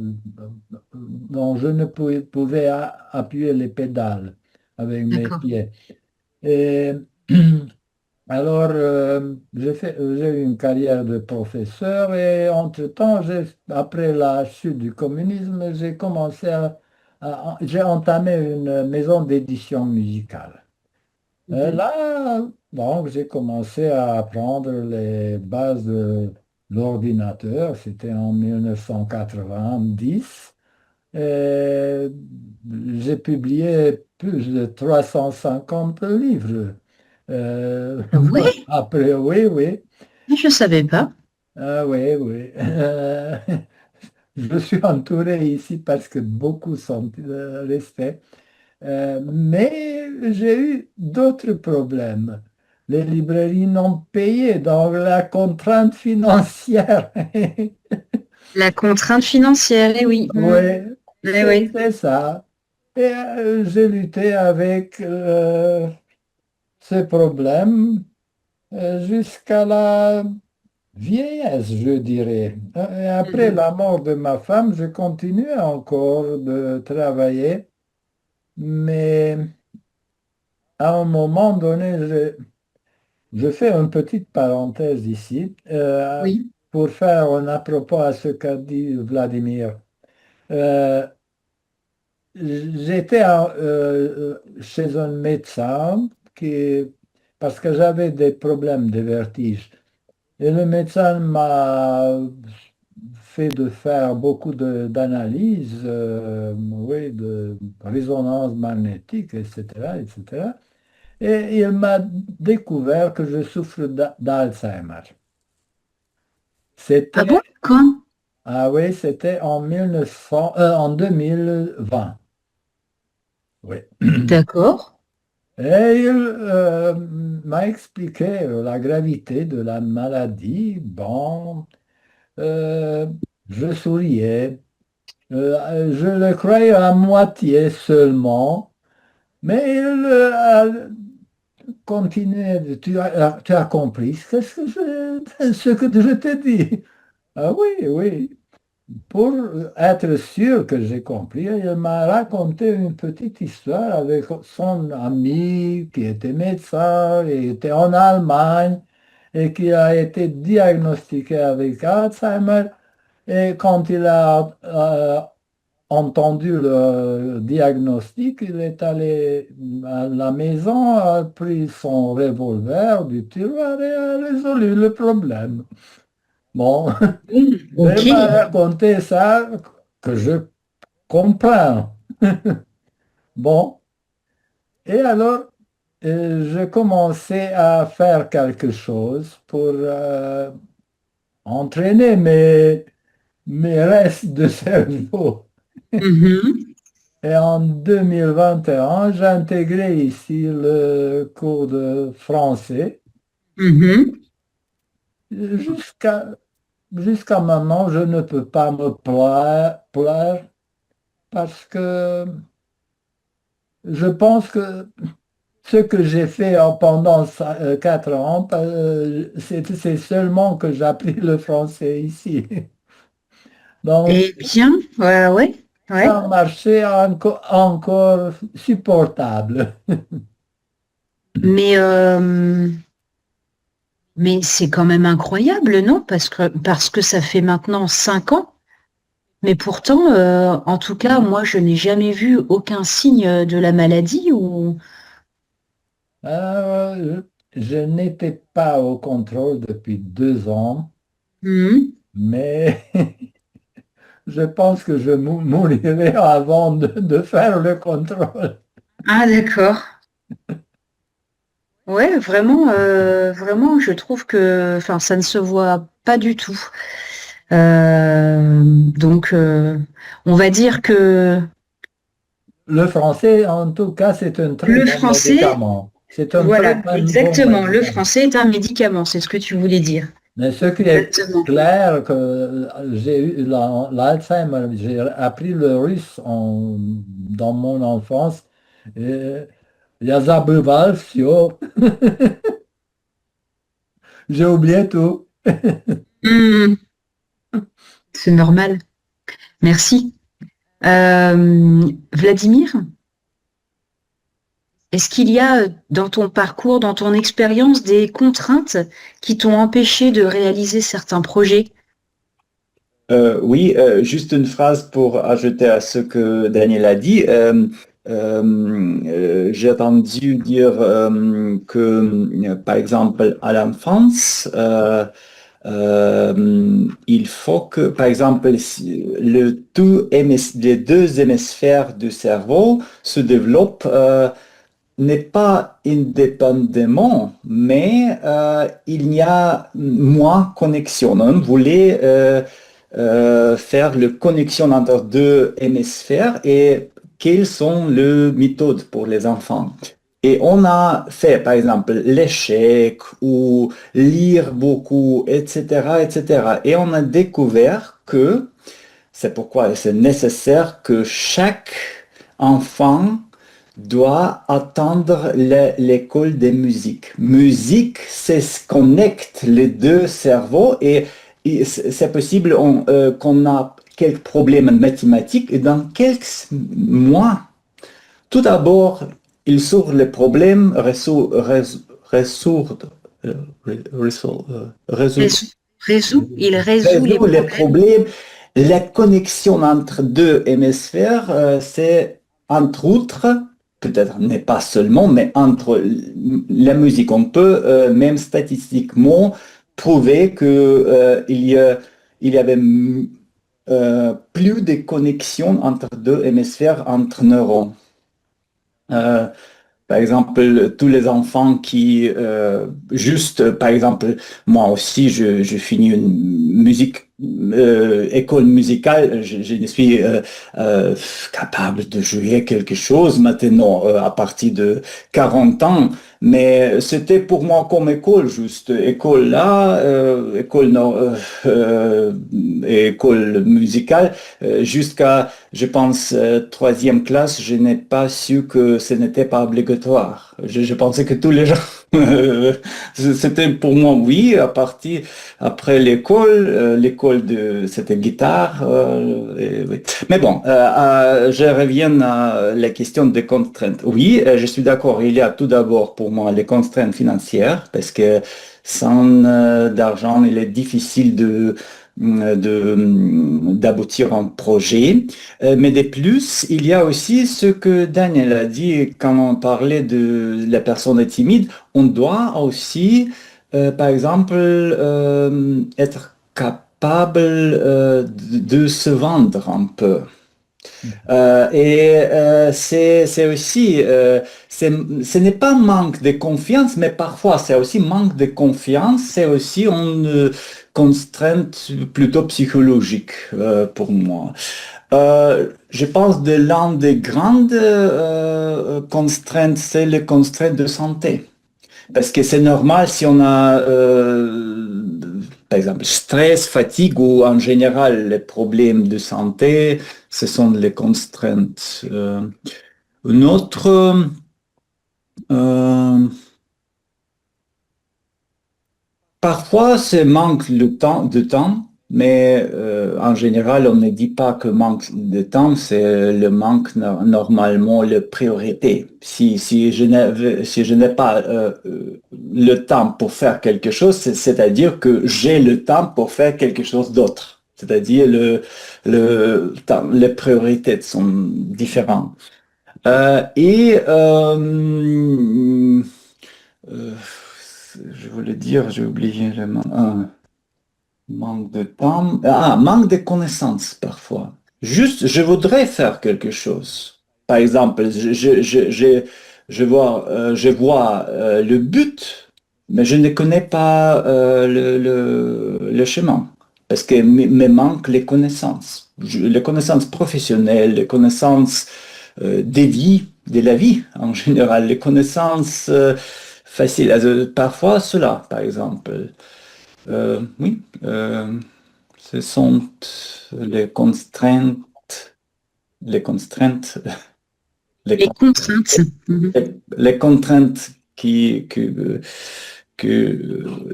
non, je ne pouvais appuyer les pédales avec mes D'accord. pieds. Et alors, j'ai eu une carrière de professeur et entre-temps, après la chute du communisme, j'ai entamé une maison d'édition musicale. Mhm. Là, donc, j'ai commencé à apprendre les bases de l'ordinateur. C'était en 1990. Et j'ai publié plus de 350 livres. Ah ouais, Après, oui, oui. je savais pas. Ah, oui, oui. Je suis entouré ici parce que beaucoup sont restés. Mais j'ai eu d'autres problèmes. Les librairies n'ont payé, donc la contrainte financière. La contrainte financière, eh oui. Hmm. Oui, Eh oui. c'est ça. Et j'ai lutté avec ces problèmes jusqu'à la vieillesse, je dirais. Et après Mhm. la mort de ma femme, je continuais encore de travailler, mais à un moment donné, je fais une petite parenthèse ici Oui. pour faire un à propos à ce qu'a dit Vladimir. Euh, J'étais chez un médecin parce que j'avais des problèmes de vertige. Et le médecin m'a fait de faire beaucoup d'analyses, oui, de résonance magnétique, etc., etc. Et il m'a découvert que je souffre d'Alzheimer. Ah C'était, bon, quand? ah oui, c'était en 2020. Oui. D'accord. Et il m'a expliqué la gravité de la maladie. Bon, euh, je souriais. Je le croyais à moitié seulement, mais il a continué. Tu as compris ce que je t'ai dit. Ah oui, oui. Pour être sûr que j'ai compris, il m'a raconté une petite histoire avec son ami qui était médecin et était en Allemagne et qui a été diagnostiqué avec Alzheimer. Et quand il a entendu le diagnostic, il est allé à la maison, a pris son revolver du tiroir et a résolu le problème. Bon, Ok. il m'a raconté ça que je comprends. Bon, et alors, je commençais à faire quelque chose pour entraîner mes restes de cerveau. Mhm. Et en 2021, j'ai intégré ici le cours de français. Mhm. Jusqu'à jusqu'à maintenant, je ne peux pas me plaire parce que je pense que ce que j'ai fait pendant 4 ans, c'est seulement que j'ai appris le français ici. Donc, Eh bien, ouais, ouais, ouais. ça marchait encore supportable. Mais, euh, mais c'est quand même incroyable, non? Parce que ça fait maintenant 5 ans. Mais pourtant, en tout cas, moi, je n'ai jamais vu aucun signe de la maladie ou. Je n'étais pas au contrôle depuis 2 ans, Mhm. mais je pense que je mourirai avant de faire le contrôle. Ah, d'accord. Ouais, vraiment, vraiment, je trouve que, enfin, ça ne se voit pas du tout. Donc, on va dire que Le français, en tout cas, c'est un très le bon français, médicament. C'est un très voilà, bon exactement, le médicament. français est un médicament, c'est ce que tu voulais dire. Mais ce qui est Exactement. clair, que j'ai eu l'Alzheimer, j'ai appris le russe dans mon enfance. Et я забывал все. J'ai oublié tout. Hmm, c'est normal. Merci. Vladimir, est-ce qu'il y a dans ton parcours, dans ton expérience, des contraintes qui t'ont empêché de réaliser certains projets? Oui, juste une phrase pour ajouter à ce que Daniel a dit. J'ai entendu dire que, par exemple, à l'enfance, il faut que, par exemple, si les deux hémisphères du cerveau se développent n'est pas indépendamment, mais il y a moins connexion. On voulait faire la connexion entre deux hémisphères et quelles sont les méthodes pour les enfants. Et on a fait, par exemple, l'échec ou lire beaucoup, etc., etc. Et on a découvert que c'est pourquoi c'est nécessaire que chaque enfant doit attendre l'école de musique. Musique, c'est ce qui connecte les deux cerveaux et c'est possible qu'on a quelques problèmes mathématiques et dans quelques mois, tout d'abord, il sort les problèmes, Il résout les résout les problèmes. problèmes. La connexion entre deux hémisphères, c'est entre autres, peut-être n'est pas seulement, mais entre la musique. On peut même statistiquement prouver que il y avait plus de connexions entre deux hémisphères, entre neurones. Euh, Par exemple, tous les enfants qui, juste, par exemple, moi aussi, je finis une musique, école musicale, je ne suis capable de jouer quelque chose maintenant à partir de 40 ans, mais c'était pour moi comme école, juste école là, école, école musicale, jusqu'à je pense, troisième classe, je n'ai pas su que ce n'était pas obligatoire. Je pensais que tous les gens, c'était pour moi, oui, à partir, après l'école, c'était guitare. Oui. Mais bon, je reviens à la question des contraintes. Oui, je suis d'accord, il y a tout d'abord pour moi les contraintes financières, parce que sans d'argent, il est difficile d'aboutir à un projet. Mais de plus, il y a aussi ce que Daniel a dit quand on parlait de la personne timide. On doit aussi, par exemple, être capable de se vendre un peu. C'est aussi, ce n'est pas manque de confiance, mais parfois c'est aussi manque de confiance, c'est aussi une contrainte plutôt psychologique pour moi. Je pense que l'une des grandes contraintes, c'est les contraintes de santé. Parce que c'est normal si on a, par exemple, stress, fatigue ou en général les problèmes de santé, ce sont les contraintes. Une autre, euh, parfois, c'est manque de temps, mais en général, on ne dit pas que manque de temps, c'est le manque normalement la priorité. Si si je n'ai pas le temps pour faire quelque chose, c'est-à-dire que j'ai le temps pour faire quelque chose d'autre. C'est-à-dire le temps, les priorités sont différentes. Et euh, je voulais dire, j'ai oublié le mot. Manque de temps. Ah, manque de connaissances parfois. Juste, je voudrais faire quelque chose. Par exemple, je vois le but, mais je ne connais pas le chemin. Parce que me manquent les connaissances. Les connaissances professionnelles, les connaissances des vies, de la vie en général, les connaissances faciles. Parfois, cela, par exemple. Oui, ce sont les contraintes, les contraintes, les, Les contraintes. Mhm. les contraintes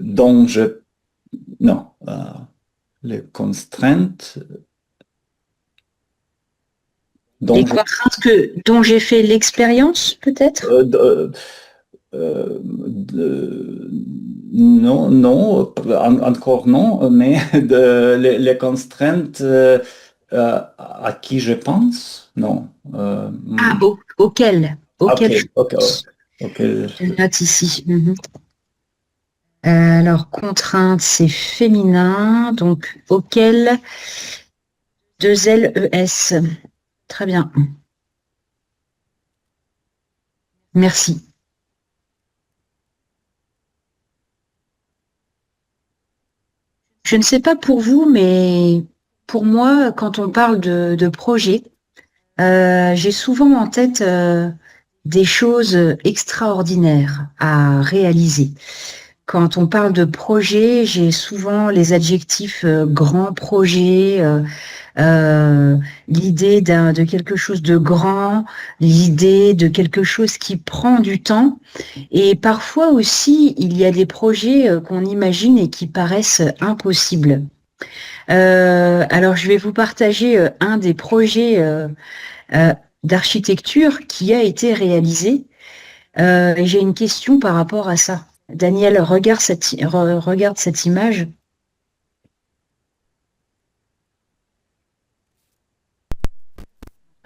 dont non, les contraintes Les dont je, contraintes dont j'ai fait l'expérience, peut-être? non, non, encore non, mais les contraintes à qui je pense, non. Ah, auquel, Ok, auquel je ok, pense. ok. Je note ici. Mhm. Alors, contrainte, c'est féminin, donc auquel, deux L, E, S. Très bien. Merci. Je ne sais pas pour vous, mais pour moi, quand on parle de projet, j'ai souvent en tête des choses extraordinaires à réaliser. Quand on parle de projet, j'ai souvent les adjectifs grand projet, l'idée de quelque chose de grand, l'idée de quelque chose qui prend du temps. Et parfois aussi, il y a des projets qu'on imagine et qui paraissent impossibles. Alors, je vais vous partager un des projets euh, d'architecture qui a été réalisé. Et j'ai une question par rapport à ça. Daniel, regarde cette image.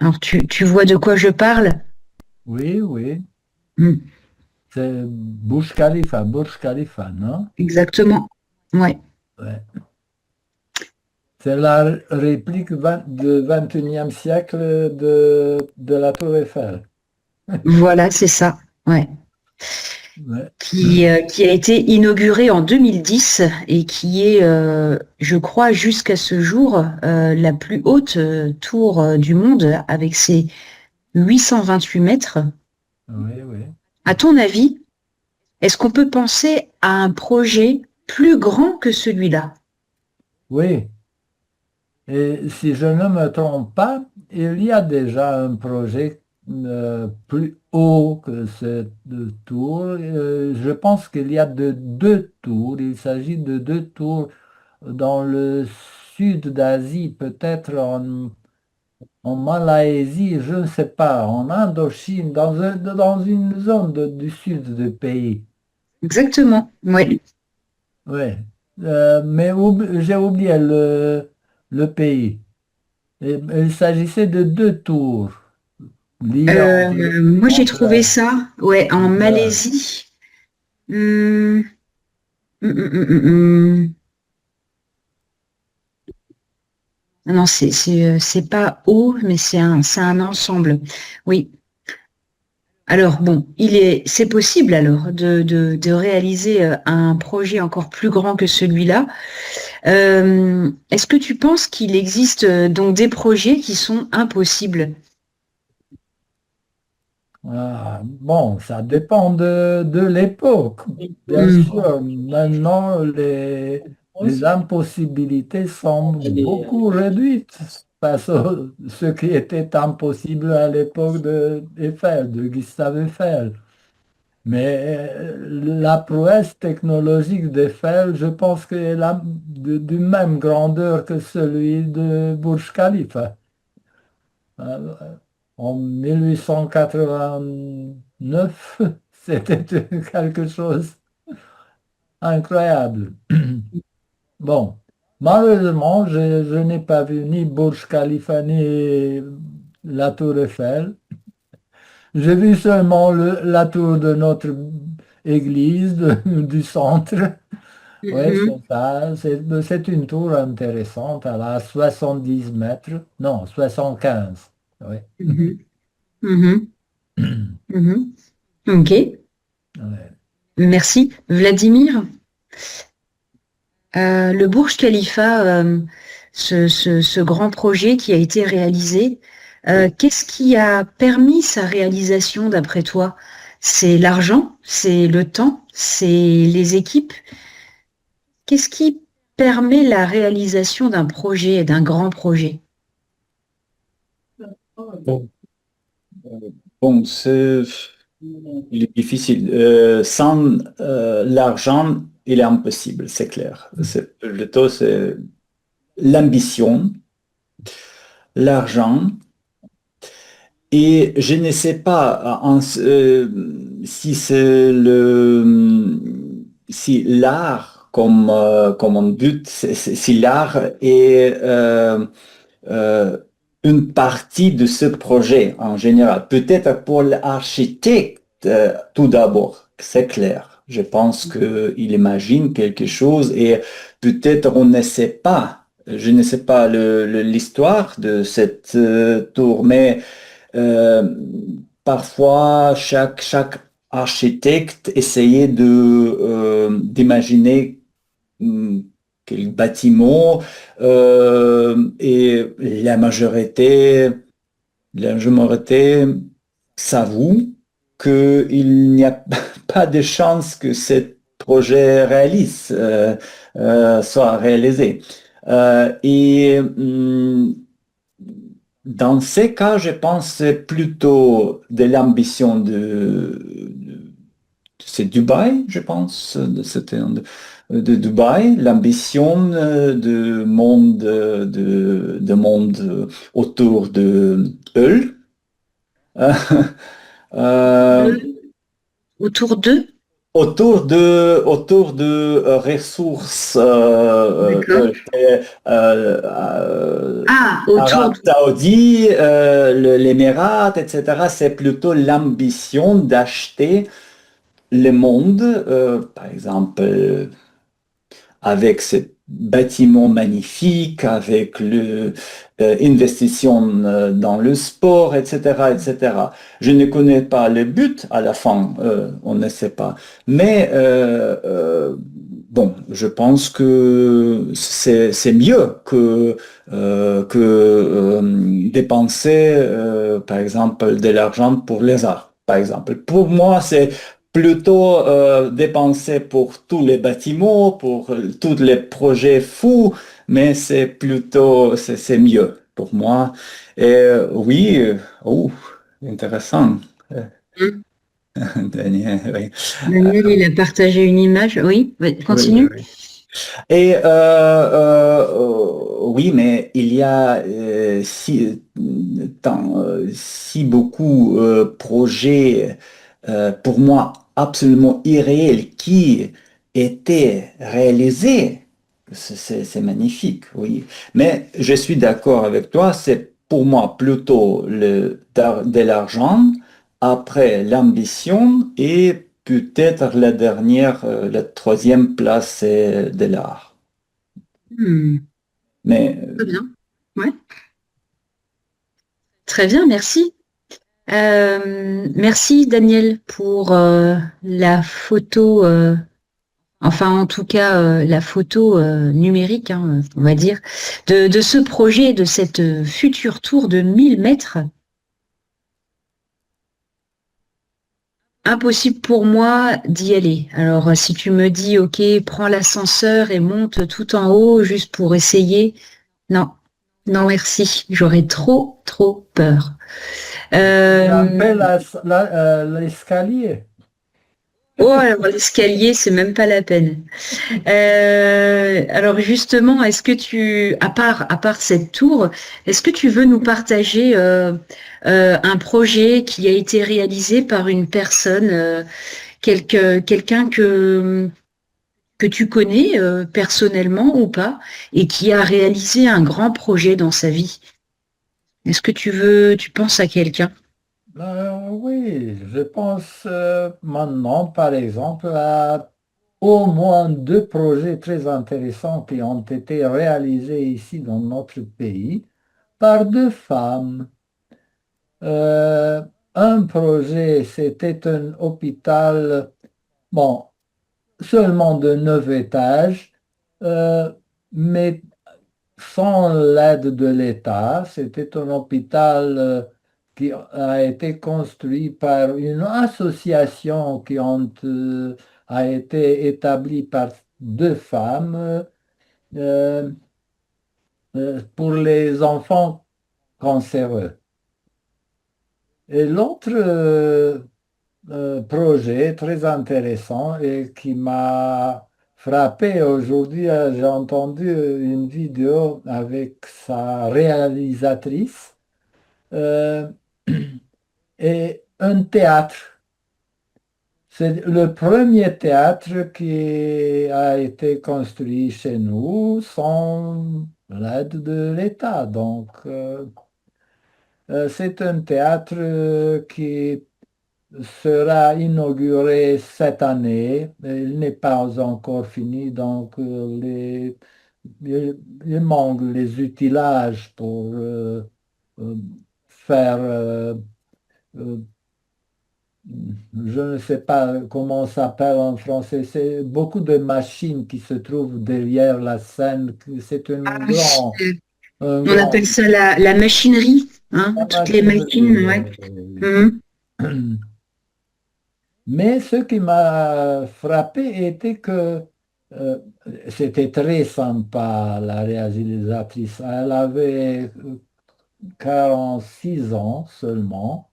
Alors, tu vois de quoi je parle? Oui, oui. Hmm, C'est Burj Khalifa, non? exactement. Ouais. Ouais. C'est la réplique du 21e siècle de la Tour Eiffel. Voilà, c'est ça. Ouais. Ouais. Qui a été inauguré en 2010 et qui est, je crois, jusqu'à ce jour, la plus haute tour du monde avec ses 828 mètres. Oui, oui. À ton avis, est-ce qu'on peut penser à un projet plus grand que celui-là? Oui. Et si je ne me trompe pas, il y a déjà un projet plus haut que cette tour. Je pense qu'il y a deux tours. Il s'agit de deux tours dans le sud d'Asie, peut-être en Malaisie, je ne sais pas, en Indochine, dans une zone du sud du pays. Exactement, oui. Oui. Mais j'ai oublié le pays. Il s'agissait de deux tours liées Moi, j'ai entre trouvé ça, ouais, en elles. Malaisie. Hum, hum. Non, c'est pas haut, mais c'est un ensemble. Oui. Alors bon, c'est possible alors de réaliser un projet encore plus grand que celui-là. Est-ce que tu penses qu'il existe donc des projets qui sont impossibles? Ah, bon, ça dépend de l'époque. Bien Hmm. sûr, maintenant, les impossibilités sont beaucoup réduites face à ce qui était impossible à l'époque d'Eiffel, de Gustave Eiffel. Mais la prouesse technologique d'Eiffel, je pense qu'elle est du même grandeur que celui de Burj Khalifa. Euh, En 1889, c'était quelque chose d'incroyable. Bon, malheureusement, je n'ai pas vu ni Burj Khalifa ni la Tour Eiffel. J'ai vu seulement la tour de notre église du centre. Oui, c'est Mhm. ça. C'est une tour intéressante. Elle a 70 mètres. Non, 75. Oui. Mhm. Mhm. Mhm. Ok, Ouais. merci. Vladimir, le Burj Khalifa, ce grand projet qui a été réalisé, qu'est-ce qui a permis sa réalisation d'après toi? C'est l'argent, c'est le temps, c'est les équipes? Qu'est-ce qui permet la réalisation d'un projet, d'un grand projet? Bon, bon, il est difficile. Sans l'argent, il est impossible, c'est clair. Plutôt c'est l'ambition, l'argent, et je ne sais pas si c'est si l'art comme un but, si l'art est euh, une partie de ce projet en général. Peut-être pour l'architecte, tout d'abord, c'est clair. Je pense qu'il imagine quelque chose et peut-être on ne sait pas. Je ne sais pas l'histoire de cette tour, mais euh, parfois chaque architecte essayait d'imaginer hum, quel bâtiment et la majorité s'avoue qu'il n'y a pas de chance que ce projet soit réalisé. Dans ces cas, je pense que c'est plutôt de l'ambition c'est Dubaï, je pense, de Dubaï, l'ambition de monde autour de eux. Euh, Autour d'eux? autour de ressources D'accord. Ah, autour Arabes de... Saoudis, l'Émirat, etc. C'est plutôt l'ambition d'acheter le monde, par exemple, avec ce bâtiment magnifique, avec l'investissement dans le sport, etc., etc. Je ne connais pas le but à la fin, on ne sait pas. Mais bon, je pense que c'est mieux que dépenser, par exemple, de l'argent pour les arts, par exemple. Pour moi, c'est plutôt dépenser pour tous les bâtiments, pour tous les projets fous, mais c'est mieux pour moi. Et oui, oh, intéressant. Hmm. Daniel, oui. Daniel, il a partagé une image. Oui, Oui, oui, continue. oui. Et oui, mais il y a si beaucoup projets pour moi absolument irréels qui étaient réalisés. C'est magnifique, oui. Mais je suis d'accord avec toi, c'est pour moi plutôt de l'argent, après l'ambition et peut-être la troisième place, c'est de l'art. Hmm. Mais Très bien. Ouais. Très bien, merci. Merci Daniel pour la photo, enfin en tout cas la photo numérique, hein, on va dire, de ce projet, de cette future tour de 1000 mètres. Impossible pour moi d'y aller. Alors si tu me dis, ok, prends l'ascenseur et monte tout en haut juste pour essayer, non, non merci, j'aurais trop peur. Grimper l'escalier. Oh, alors l'escalier, c'est même pas la peine. Alors justement, est-ce que à part cette tour, est-ce que tu veux nous partager un projet qui a été réalisé par une personne, quelqu'un que tu connais personnellement ou pas, et qui a réalisé un grand projet dans sa vie? Est-ce que tu penses à quelqu'un? Oui, je pense maintenant, par exemple, à au moins deux projets très intéressants qui ont été réalisés ici dans notre pays par deux femmes. Euh, un projet, c'était un hôpital, bon, seulement de 9 étages, euh, mais sans l'aide de l'État. C'était un hôpital qui a été construit par une association a été établie par deux femmes euh, pour les enfants cancéreux. Et l'autre projet très intéressant et qui m'a frappé aujourd'hui, j'ai entendu une vidéo avec sa réalisatrice euh, et un théâtre. C'est le premier théâtre qui a été construit chez nous sans l'aide de l'État. Donc, c'est un théâtre qui sera inauguré cette année. Il n'est pas encore fini, donc il manque les outils pour euh, faire, euh, je ne sais pas comment ça s'appelle en français, c'est beaucoup de machines qui se trouvent derrière la scène. C'est Ah, un on appelle grand ça la machinerie, hein, la toutes les machinerie. machines, ouais. Mhm. Mais ce qui m'a frappé était que euh, c'était très sympa, la réalisatrice. Elle avait 46 ans seulement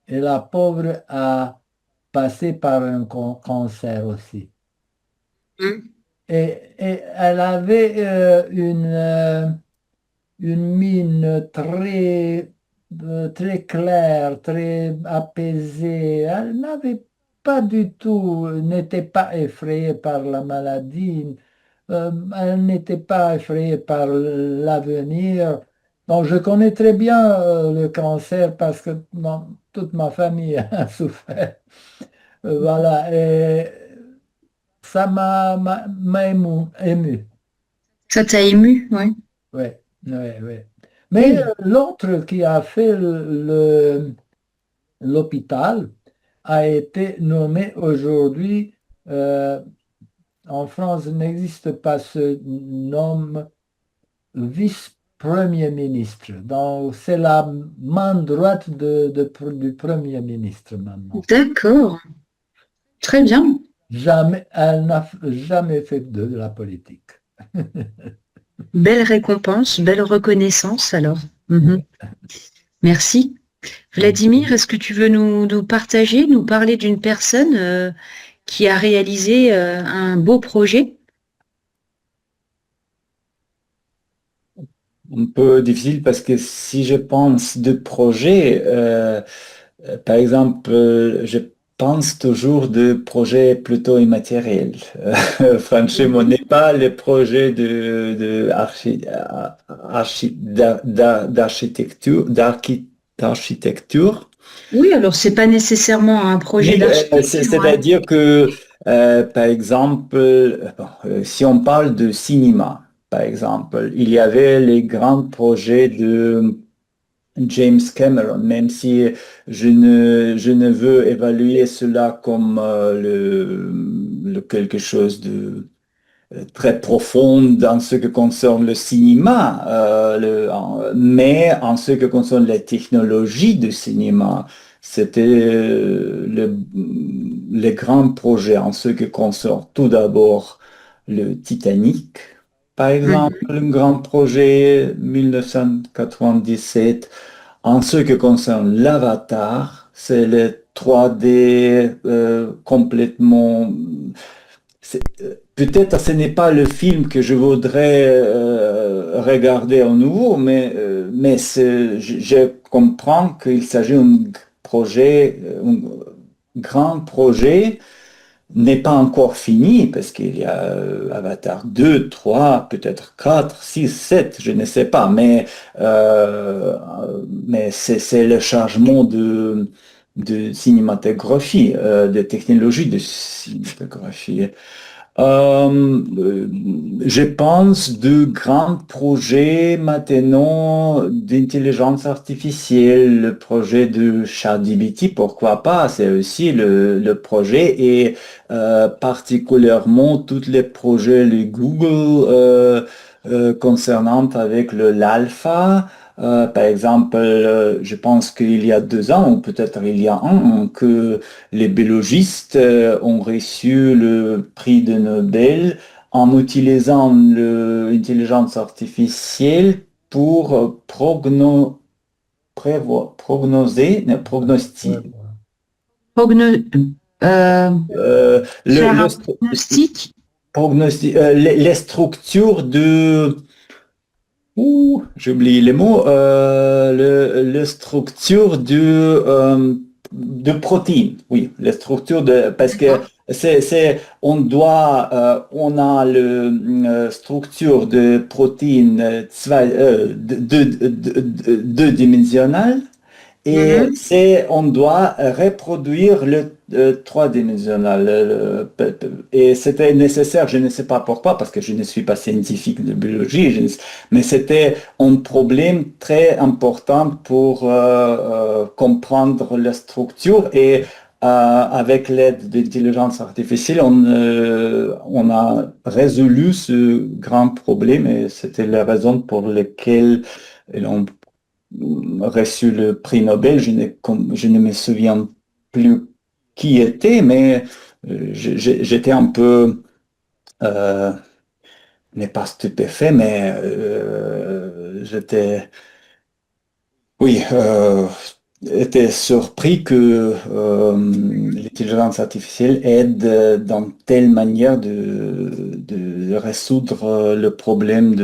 et la pauvre a passé par un cancer aussi. Mhm. Et elle avait une mine très claire, très apaisée. Elle n'avait pas du tout, n'était pas effrayée par la maladie, elle n'était pas effrayée par l'avenir. Donc, je connais très bien le cancer parce que toute ma famille a souffert. Voilà, et ça m'a ému. Ça t'a ému, ouais. Ouais, ouais, ouais. Mais Oui. l'autre qui a fait l'hôpital a été nommé aujourd'hui, en France, il n'existe pas ce nom, vice-premier ministre. Donc, c'est la main droite du premier ministre maintenant. D'accord, très bien. Jamais, elle n'a jamais fait de la politique. Belle récompense, belle reconnaissance alors. Mhm. Merci. Vladimir, est-ce que tu veux nous partager, nous parler d'une personne qui a réalisé un beau projet? Un peu difficile parce que si je pense de projet, par exemple, je pense toujours de projets plutôt immatériels. Franchement, on n'est pas les projets d'architecture, d'architecture. Oui, alors c'est pas nécessairement un projet Mais d'architecture, hein. c'est-à-dire que, par exemple, bon, si on parle de cinéma, par exemple, il y avait les grands projets James Cameron, même si je ne veux évaluer cela comme quelque chose de très profonde en ce qui concerne le cinéma, mais en ce qui concerne la technologie du cinéma, c'était les grands projets en ce qui concerne tout d'abord le Titanic, par exemple, un grand projet 1997. En ce qui concerne l'Avatar, c'est le 3D complètement peut-être ce n'est pas le film que je voudrais regarder à nouveau, mais je comprends qu'il s'agit d'un projet, un grand projet, n'est pas encore fini parce qu'il y a Avatar 2, 3, peut-être 4, 6, 7, je ne sais pas, mais c'est le changement de cinématographie, de technologie de cinématographie. Je pense de grands projets maintenant d'intelligence artificielle, le projet de ChatGPT, pourquoi pas, c'est aussi le projet et particulièrement tous les projets de Google concernant avec l'alpha. Par exemple, je pense qu'il y a 2 ans, ou peut-être il y a un an, que les biologistes ont reçu le prix de Nobel en utilisant l'intelligence artificielle pour prognoser, ne, prognostiquer, Progno- euh, faire le un pronostic. les structures de j'ai oublié les mots. Le structure de protéines. Oui, la structure de parce que D'accord. on a le structure de protéines deux-dimensionnelle et Mhm. on doit reproduire le trois-dimensionnel. Et c'était nécessaire, je ne sais pas pourquoi, parce que je ne suis pas scientifique de biologie, mais c'était un problème très important pour comprendre la structure et avec l'aide d'intelligence artificielle, on a résolu ce grand problème et c'était la raison pour laquelle on reçu le prix Nobel. Je ne me souviens plus qui était, mais j'étais un peu, euh, n'est pas stupéfait, mais oui, était surpris que l'intelligence artificielle aide dans telle manière de résoudre le problème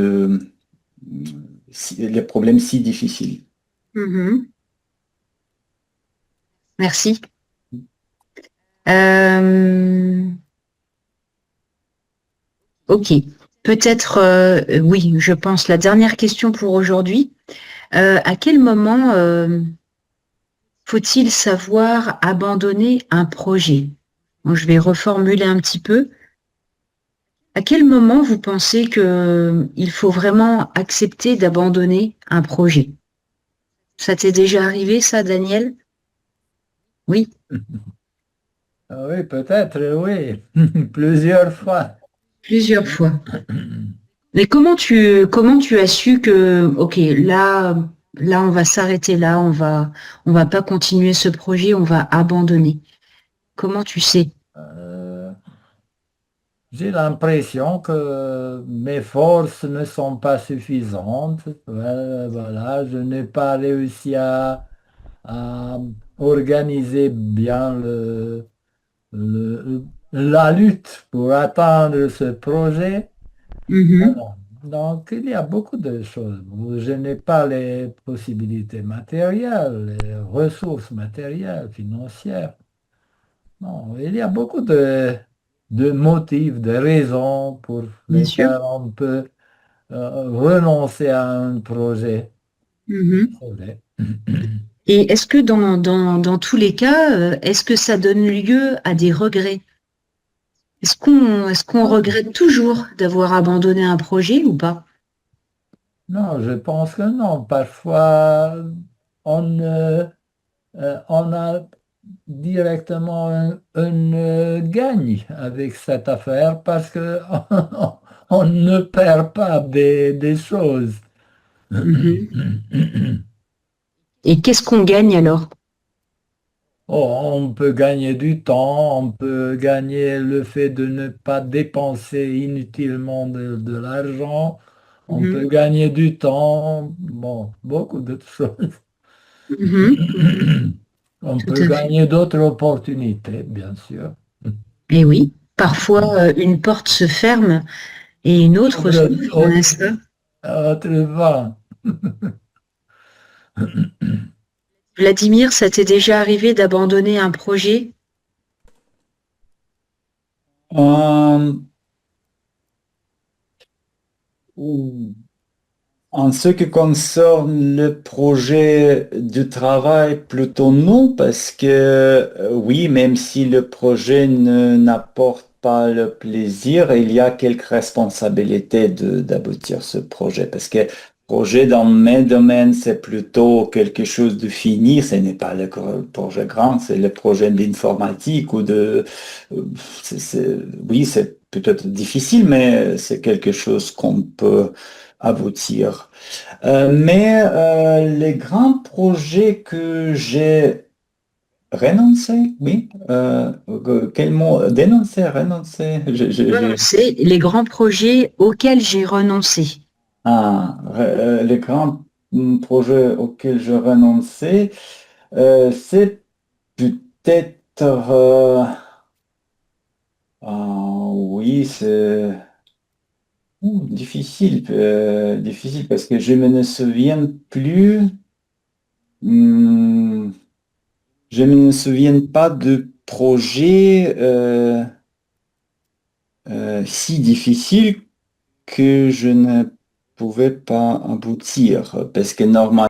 les problèmes si difficiles. Mhm. Merci. Euh, ok. Peut-être, oui, je pense, la dernière question pour aujourd'hui. À quel moment faut-il savoir abandonner un projet? Bon, je vais reformuler un petit peu. À quel moment vous pensez que il faut vraiment accepter d'abandonner un projet? Ça t'est déjà arrivé, ça, Daniel? Oui, Ah oui, peut-être, oui, plusieurs fois. plusieurs fois. Mais comment tu as su que, ok, là, on va s'arrêter là, on va pas continuer ce projet, on va abandonner. Comment tu sais? Euh, j'ai l'impression que mes forces ne sont pas suffisantes. Voilà, je n'ai pas réussi à organiser bien la lutte pour atteindre ce projet. Mhm, Voilà. Donc, il y a beaucoup de choses. Je n'ai pas les possibilités matérielles, les ressources matérielles, financières. Non, il y a beaucoup de motifs, de raisons pour bien sûr. lesquelles on peut renoncer à un projet. Mhm. C'est vrai. Et est-ce que dans tous les cas, est-ce que ça donne lieu à des regrets? Est-ce qu'on regrette toujours d'avoir abandonné un projet ou pas? Non, je pense que non. Parfois, on a directement un gagne avec cette affaire parce que on ne perd pas des choses. Mhm. Et qu'est-ce qu'on gagne alors? Oh, on peut gagner du temps, on peut gagner le fait de ne pas dépenser inutilement de l'argent, on peut Mhm. gagner du temps, bon, beaucoup de choses. Mhm. Mhm. On Tout peut à fait. gagner d'autres opportunités, bien sûr. Et oui, parfois une porte se ferme et une autre Autre, s'ouvre, autre, n'est-ce pas? autre vent. Vladimir, ça t'est déjà arrivé d'abandonner un projet? Euh, En ce qui concerne le projet du travail, plutôt non, parce que oui, même si le projet n'apporte pas le plaisir, il y a quelques responsabilités d'aboutir ce projet, parce que projet dans mes domaines, c'est plutôt quelque chose de fini, ce n'est pas le projet grand, c'est le projet d'informatique ou euh, oui, c'est peut-être difficile, mais c'est quelque chose qu'on peut aboutir. Mais les grands projets que j'ai renoncé, oui, quel mot? Dénoncé, renoncé. Renoncer, les grands projets auxquels j'ai renoncé. Les grands projets auxquels je renonçais, c'est peut-être, oui, c'est difficile, difficile parce que je me ne souviens plus. Hmm, Je ne me souviens pas de projet si difficile que je ne pouvais pas aboutir parce que normalement,